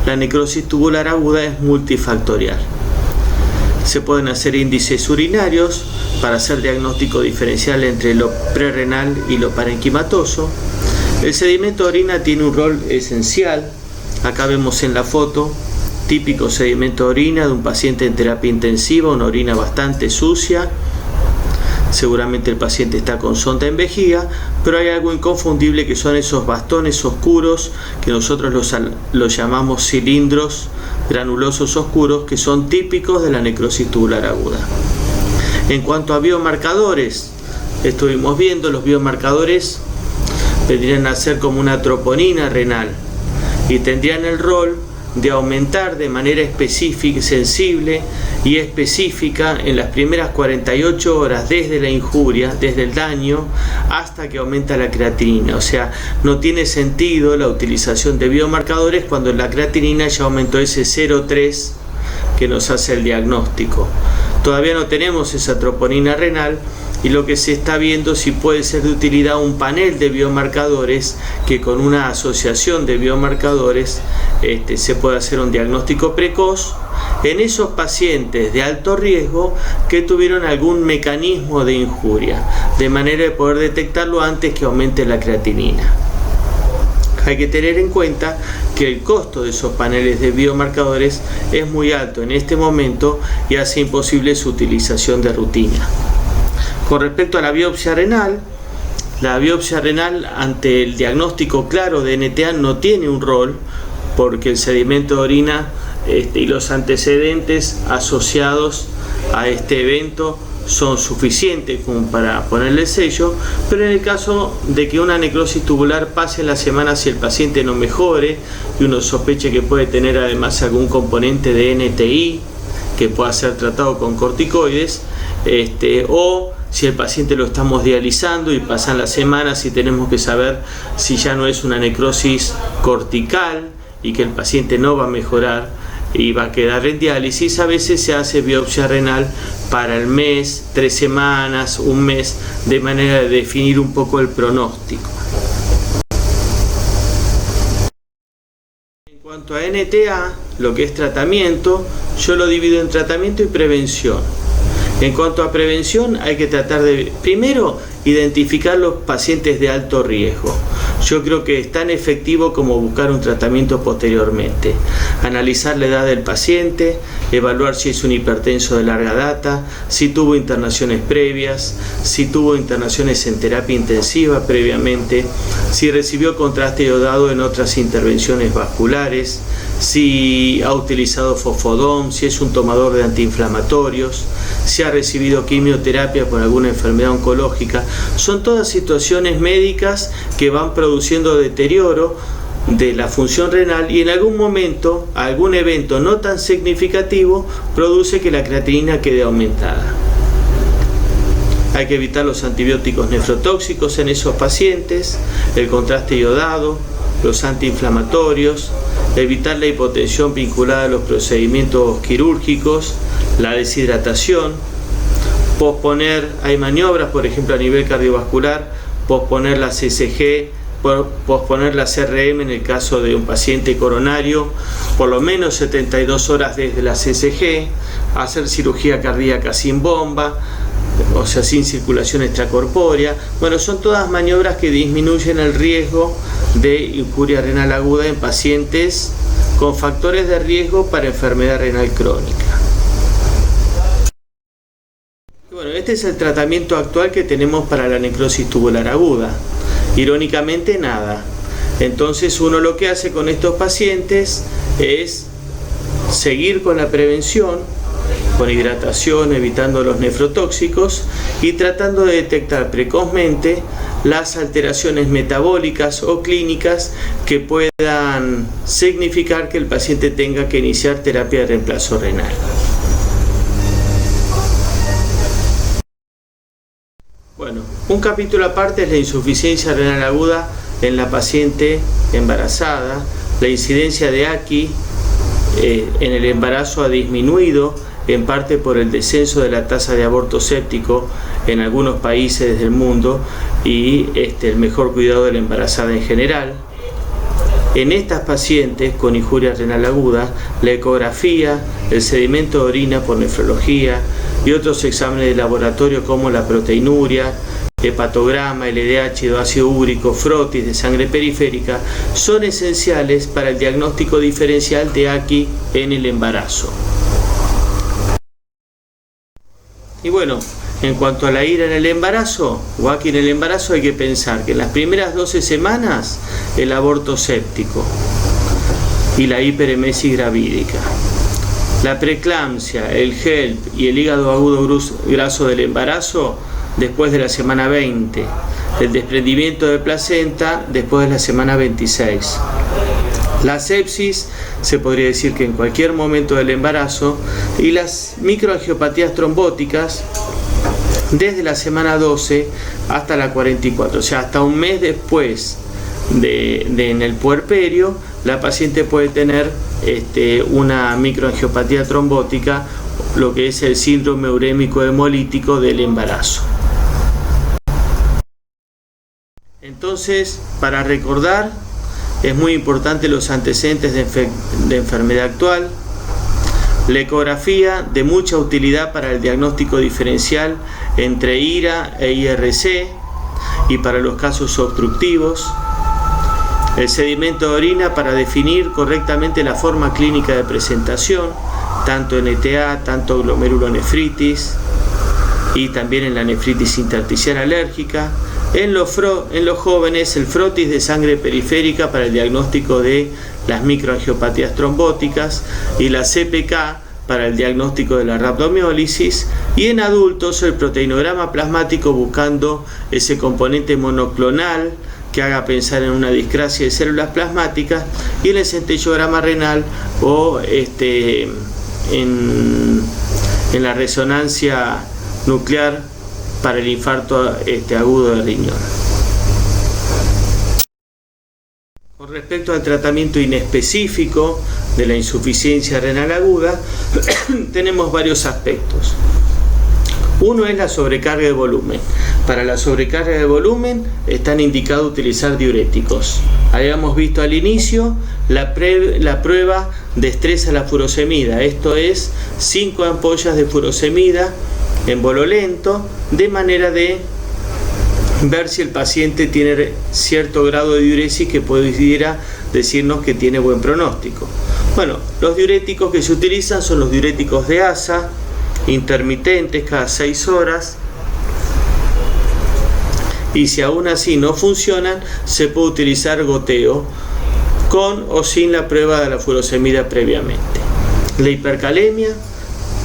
Speaker 1: la necrosis tubular aguda es multifactorial. Se pueden hacer índices urinarios para hacer diagnóstico diferencial entre lo prerrenal y lo parenquimatoso. El sedimento de orina tiene un rol esencial. Acá vemos en la foto típico sedimento de orina de un paciente en terapia intensiva, una orina bastante sucia. Seguramente el paciente está con sonda en vejiga, pero hay algo inconfundible que son esos bastones oscuros que nosotros los llamamos cilindros granulosos oscuros, que son típicos de la necrosis tubular aguda. En cuanto a biomarcadores, estuvimos viendo los biomarcadores vendrían a ser como una troponina renal y tendrían el rol de aumentar de manera específica, sensible y específica en las primeras 48 horas desde la injuria, desde el daño, hasta que aumenta la creatinina. O sea, no tiene sentido la utilización de biomarcadores cuando la creatinina ya aumentó ese 0,3 que nos hace el diagnóstico. Todavía no tenemos esa troponina renal y lo que se está viendo si puede ser de utilidad un panel de biomarcadores que con una asociación de biomarcadores se puede hacer un diagnóstico precoz en esos pacientes de alto riesgo que tuvieron algún mecanismo de injuria, de manera de poder detectarlo antes que aumente la creatinina. Hay que tener en cuenta que el costo de esos paneles de biomarcadores es muy alto en este momento y hace imposible su utilización de rutina. Con respecto a la biopsia renal ante el diagnóstico claro de NTA no tiene un rol porque el sedimento de orina y los antecedentes asociados a este evento son suficientes como para ponerle sello, pero en el caso de que una necrosis tubular pase en la semana si el paciente no mejore y uno sospeche que puede tener además algún componente de NTI que pueda ser tratado con corticoides, o si el paciente lo estamos dializando y pasan las semanas y tenemos que saber si ya no es una necrosis cortical y que el paciente no va a mejorar y va a quedar en diálisis, a veces se hace biopsia renal para el mes, 3 semanas, un mes, de manera de definir un poco el pronóstico. En cuanto a NTA, lo que es tratamiento, yo lo divido en tratamiento y prevención. En cuanto a prevención, hay que tratar de, primero, identificar los pacientes de alto riesgo. Yo creo que es tan efectivo como buscar un tratamiento posteriormente. Analizar la edad del paciente, evaluar si es un hipertenso de larga data, si tuvo internaciones previas, si tuvo internaciones en terapia intensiva previamente, si recibió contraste iodado en otras intervenciones vasculares, si ha utilizado fosfodón, si es un tomador de antiinflamatorios, si ha recibido quimioterapia por alguna enfermedad oncológica. Son todas situaciones médicas que van produciendo deterioro de la función renal y en algún momento, algún evento no tan significativo, produce que la creatinina quede aumentada. Hay que evitar los antibióticos nefrotóxicos en esos pacientes, el contraste iodado, los antiinflamatorios, evitar la hipotensión vinculada a los procedimientos quirúrgicos, la deshidratación, posponer, hay maniobras, por ejemplo a nivel cardiovascular, posponer la CCG, posponer la CRM en el caso de un paciente coronario, por lo menos 72 horas desde la CCG, hacer cirugía cardíaca sin bomba, o sea, sin circulación extracorpórea. Bueno, son todas maniobras que disminuyen el riesgo de injuria renal aguda en pacientes con factores de riesgo para enfermedad renal crónica. Bueno, este es el tratamiento actual que tenemos para la necrosis tubular aguda. Irónicamente, nada. Entonces uno lo que hace con estos pacientes es seguir con la prevención, con hidratación, evitando los nefrotóxicos y tratando de detectar precozmente las alteraciones metabólicas o clínicas que puedan significar que el paciente tenga que iniciar terapia de reemplazo renal. Bueno, un capítulo aparte es la insuficiencia renal aguda en la paciente embarazada. La incidencia de AKI en el embarazo ha disminuido, en parte por el descenso de la tasa de aborto séptico en algunos países del mundo y el mejor cuidado de la embarazada en general. En estas pacientes con injuria renal aguda, la ecografía, el sedimento de orina por nefrología y otros exámenes de laboratorio como la proteinuria, hepatograma, LDH, ácido úrico, frotis de sangre periférica son esenciales para el diagnóstico diferencial de AKI en el embarazo. Y bueno, en cuanto a la IRA en el embarazo o AKI en el embarazo, hay que pensar que en las primeras 12 semanas el aborto séptico y la hiperemesis gravídica, la preeclampsia, el HELP y el hígado agudo graso del embarazo después de la semana 20, el desprendimiento de placenta después de la semana 26. La sepsis se podría decir que en cualquier momento del embarazo, y las microangiopatías trombóticas desde la semana 12 hasta la 44, o sea, hasta un mes después en el puerperio, la paciente puede tener una microangiopatía trombótica, lo que es el síndrome urémico hemolítico del embarazo. Entonces, para recordar, es muy importante los antecedentes de enfermedad actual, la ecografía de mucha utilidad para el diagnóstico diferencial entre IRA e IRC y para los casos obstructivos, el sedimento de orina para definir correctamente la forma clínica de presentación, tanto en ETA, tanto glomerulonefritis y también en la nefritis intersticial alérgica. En los jóvenes, el frotis de sangre periférica para el diagnóstico de las microangiopatías trombóticas y la CPK para el diagnóstico de la rhabdomiólisis, y en adultos el proteinograma plasmático buscando ese componente monoclonal que haga pensar en una discrasia de células plasmáticas, y el centellograma renal o en la resonancia nuclear para el infarto agudo de riñón. Con respecto al tratamiento inespecífico de la insuficiencia renal aguda, tenemos varios aspectos. Uno es la sobrecarga de volumen. Para la sobrecarga de volumen están indicados utilizar diuréticos. Habíamos visto al inicio la prueba de estrés a la furosemida, esto es 5 ampollas de furosemida en bolo lento, de manera de ver si el paciente tiene cierto grado de diuresis que pudiera decirnos que tiene buen pronóstico. Bueno, los diuréticos que se utilizan son los diuréticos de ASA, intermitentes cada 6 horas, y si aún así no funcionan, se puede utilizar goteo con o sin la prueba de la furosemida previamente. La hipercalemia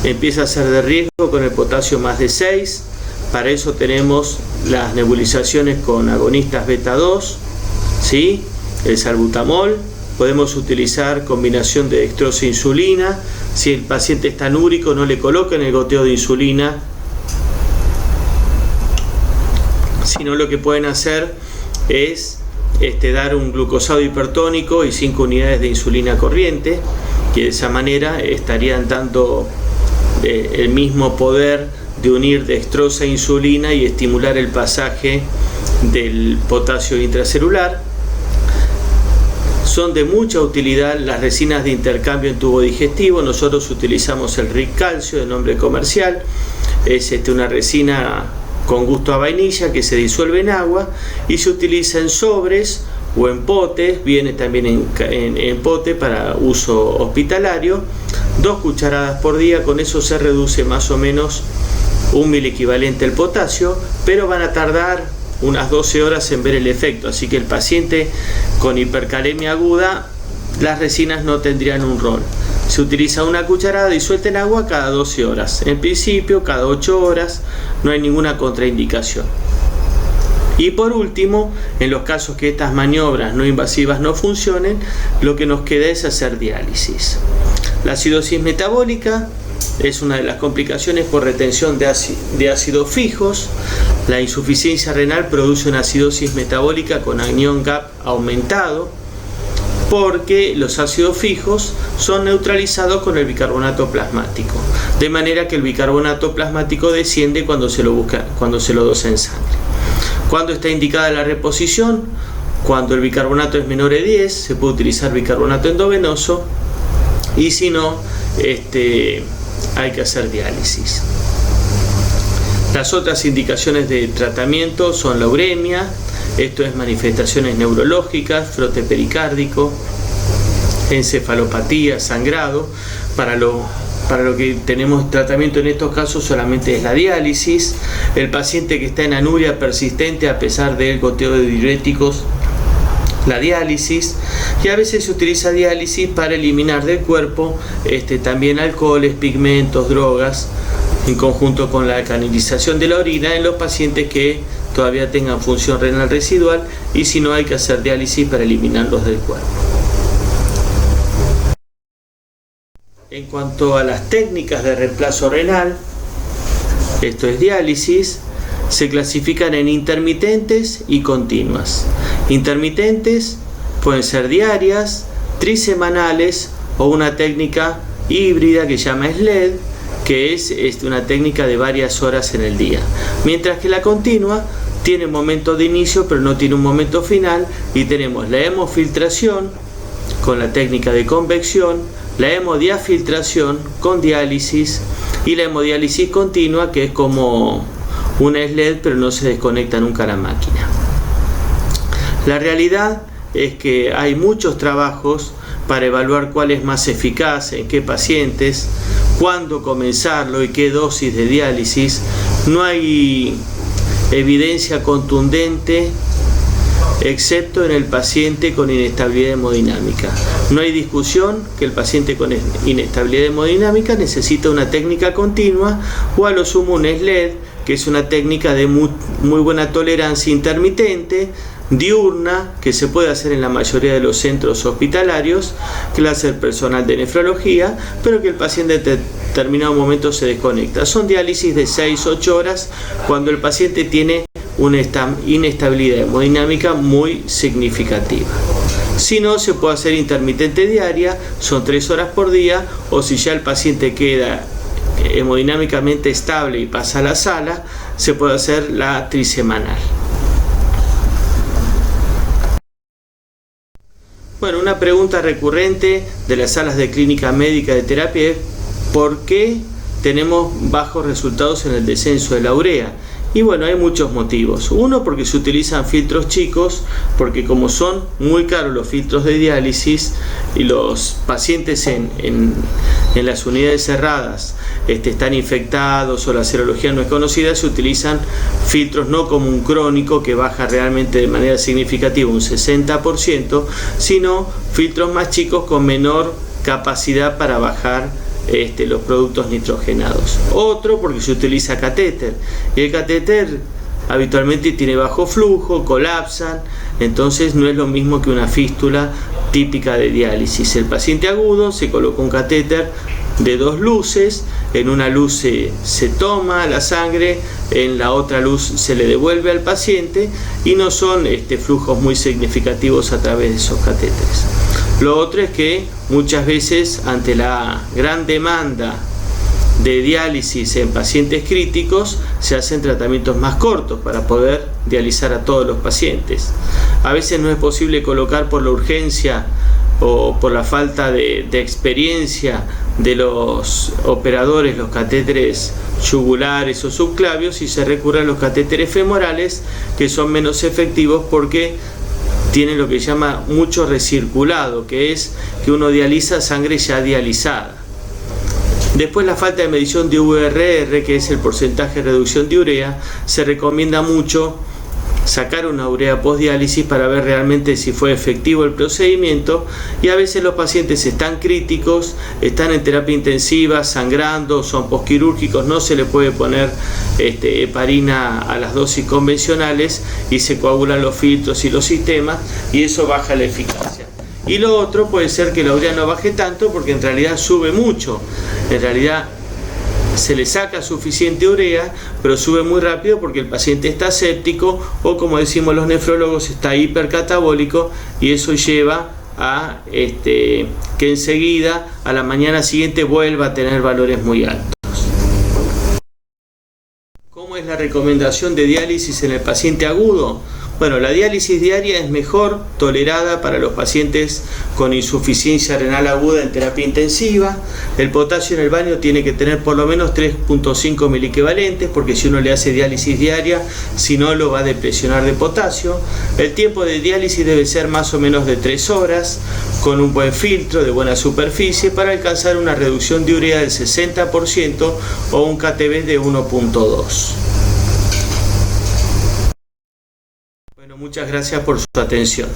Speaker 1: empieza a ser de riesgo con el potasio más de 6. Para eso tenemos las nebulizaciones con agonistas beta 2, ¿sí? El salbutamol. Podemos utilizar combinación de dextrosa e insulina. Si el paciente está anúrico, no le coloquen el goteo de insulina, sino lo que pueden hacer es dar un glucosado hipertónico y 5 unidades de insulina corriente, que de esa manera estarían dando el mismo poder de unir dextrosa e insulina y estimular el pasaje del potasio intracelular. Son de mucha utilidad las resinas de intercambio en tubo digestivo. Nosotros utilizamos el RIC Calcio de nombre comercial. Es una resina con gusto a vainilla que se disuelve en agua y se utiliza en sobres o en potes. Viene también en pote para uso hospitalario. 2 cucharadas por día, con eso se reduce más o menos 1 miliequivalente el potasio, pero van a tardar unas 12 horas en ver el efecto, así que el paciente con hipercalemia aguda, las resinas no tendrían un rol. Se utiliza una cucharada disuelta en agua cada 12 horas. En principio, cada 8 horas, no hay ninguna contraindicación. Y por último, en los casos que estas maniobras no invasivas no funcionen, lo que nos queda es hacer diálisis. La acidosis metabólica es una de las complicaciones por retención de ácidos fijos. La insuficiencia renal produce una acidosis metabólica con anión GAP aumentado, porque los ácidos fijos son neutralizados con el bicarbonato plasmático, de manera que el bicarbonato plasmático desciende cuando se lo dosa en sangre. ¿Cuándo está indicada la reposición? Cuando el bicarbonato es menor de 10, se puede utilizar bicarbonato endovenoso, y si no, hay que hacer diálisis. Las otras indicaciones de tratamiento son la uremia, esto es manifestaciones neurológicas, frote pericárdico, encefalopatía, sangrado. Para lo que tenemos tratamiento en estos casos solamente es la diálisis. El paciente que está en anuria persistente a pesar del goteo de diuréticos, la diálisis. Y a veces se utiliza diálisis para eliminar del cuerpo también alcoholes, pigmentos, drogas, en conjunto con la alcalinización de la orina en los pacientes que todavía tengan función renal residual, y si no, hay que hacer diálisis para eliminarlos del cuerpo. En cuanto a las técnicas de reemplazo renal, esto es diálisis, se clasifican en intermitentes y continuas. Intermitentes pueden ser diarias, trisemanales o una técnica híbrida que se llama SLED, que es una técnica de varias horas en el día. Mientras que la continua tiene momento de inicio pero no tiene un momento final, y tenemos la hemofiltración con la técnica de convección, la hemodiafiltración con diálisis y la hemodiálisis continua, que es como una SLED pero no se desconecta nunca la máquina. La realidad es que hay muchos trabajos para evaluar cuál es más eficaz, en qué pacientes, cuándo comenzarlo y qué dosis de diálisis. No hay evidencia contundente excepto en el paciente con inestabilidad hemodinámica. No hay discusión que el paciente con inestabilidad hemodinámica necesita una técnica continua o a lo sumo un SLED, que es una técnica de muy buena tolerancia intermitente, diurna, que se puede hacer en la mayoría de los centros hospitalarios, que la hace el personal de nefrología, pero que el paciente en determinado momento se desconecta. Son diálisis de 6-8 horas cuando el paciente tiene una inestabilidad hemodinámica muy significativa. Si no, se puede hacer intermitente diaria, son 3 horas por día, o si ya el paciente queda hemodinámicamente estable y pasa a la sala, se puede hacer la trisemanal. Bueno, una pregunta recurrente de las salas de clínica médica de terapia es ¿por qué tenemos bajos resultados en el descenso de la urea? Y bueno, hay muchos motivos. Uno, porque se utilizan filtros chicos, porque como son muy caros los filtros de diálisis y los pacientes en las unidades cerradas están infectados o la serología no es conocida, se utilizan filtros no como un crónico que baja realmente de manera significativa un 60%, sino filtros más chicos con menor capacidad para bajar los productos nitrogenados. Otro, porque se utiliza catéter, y el catéter habitualmente tiene bajo flujo, colapsan, entonces no es lo mismo que una fístula típica de diálisis. El paciente agudo se coloca un catéter de 2 luces, en una luz se toma la sangre, en la otra luz se le devuelve al paciente, y no son flujos muy significativos a través de esos catéteres. Lo otro es que muchas veces, ante la gran demanda de diálisis en pacientes críticos, se hacen tratamientos más cortos para poder dializar a todos los pacientes. A veces no es posible colocar por la urgencia o por la falta de experiencia de los operadores los catéteres yugulares o subclavios, y se recurre a los catéteres femorales, que son menos efectivos porque tienen lo que se llama mucho recirculado, que es que uno dializa sangre ya dializada. Después, la falta de medición de VRR, que es el porcentaje de reducción de urea, se recomienda mucho sacar una urea postdiálisis para ver realmente si fue efectivo el procedimiento, y a veces los pacientes están críticos, están en terapia intensiva, sangrando, son postquirúrgicos, no se le puede poner heparina a las dosis convencionales y se coagulan los filtros y los sistemas y eso baja la eficacia. Y lo otro puede ser que la urea no baje tanto porque en realidad sube mucho, en realidad se le saca suficiente urea, pero sube muy rápido porque el paciente está séptico o, como decimos los nefrólogos, está hipercatabólico, y eso lleva a que enseguida, a la mañana siguiente, vuelva a tener valores muy altos. ¿Cómo es la recomendación de diálisis en el paciente agudo? Bueno, la diálisis diaria es mejor tolerada para los pacientes con insuficiencia renal aguda en terapia intensiva. El potasio en el baño tiene que tener por lo menos 3.5 miliequivalentes, porque si uno le hace diálisis diaria, si no, lo va a depresionar de potasio. El tiempo de diálisis debe ser más o menos de 3 horas, con un buen filtro de buena superficie, para alcanzar una reducción de urea del 60% o un KTV de 1.2. Bueno, muchas gracias por su atención.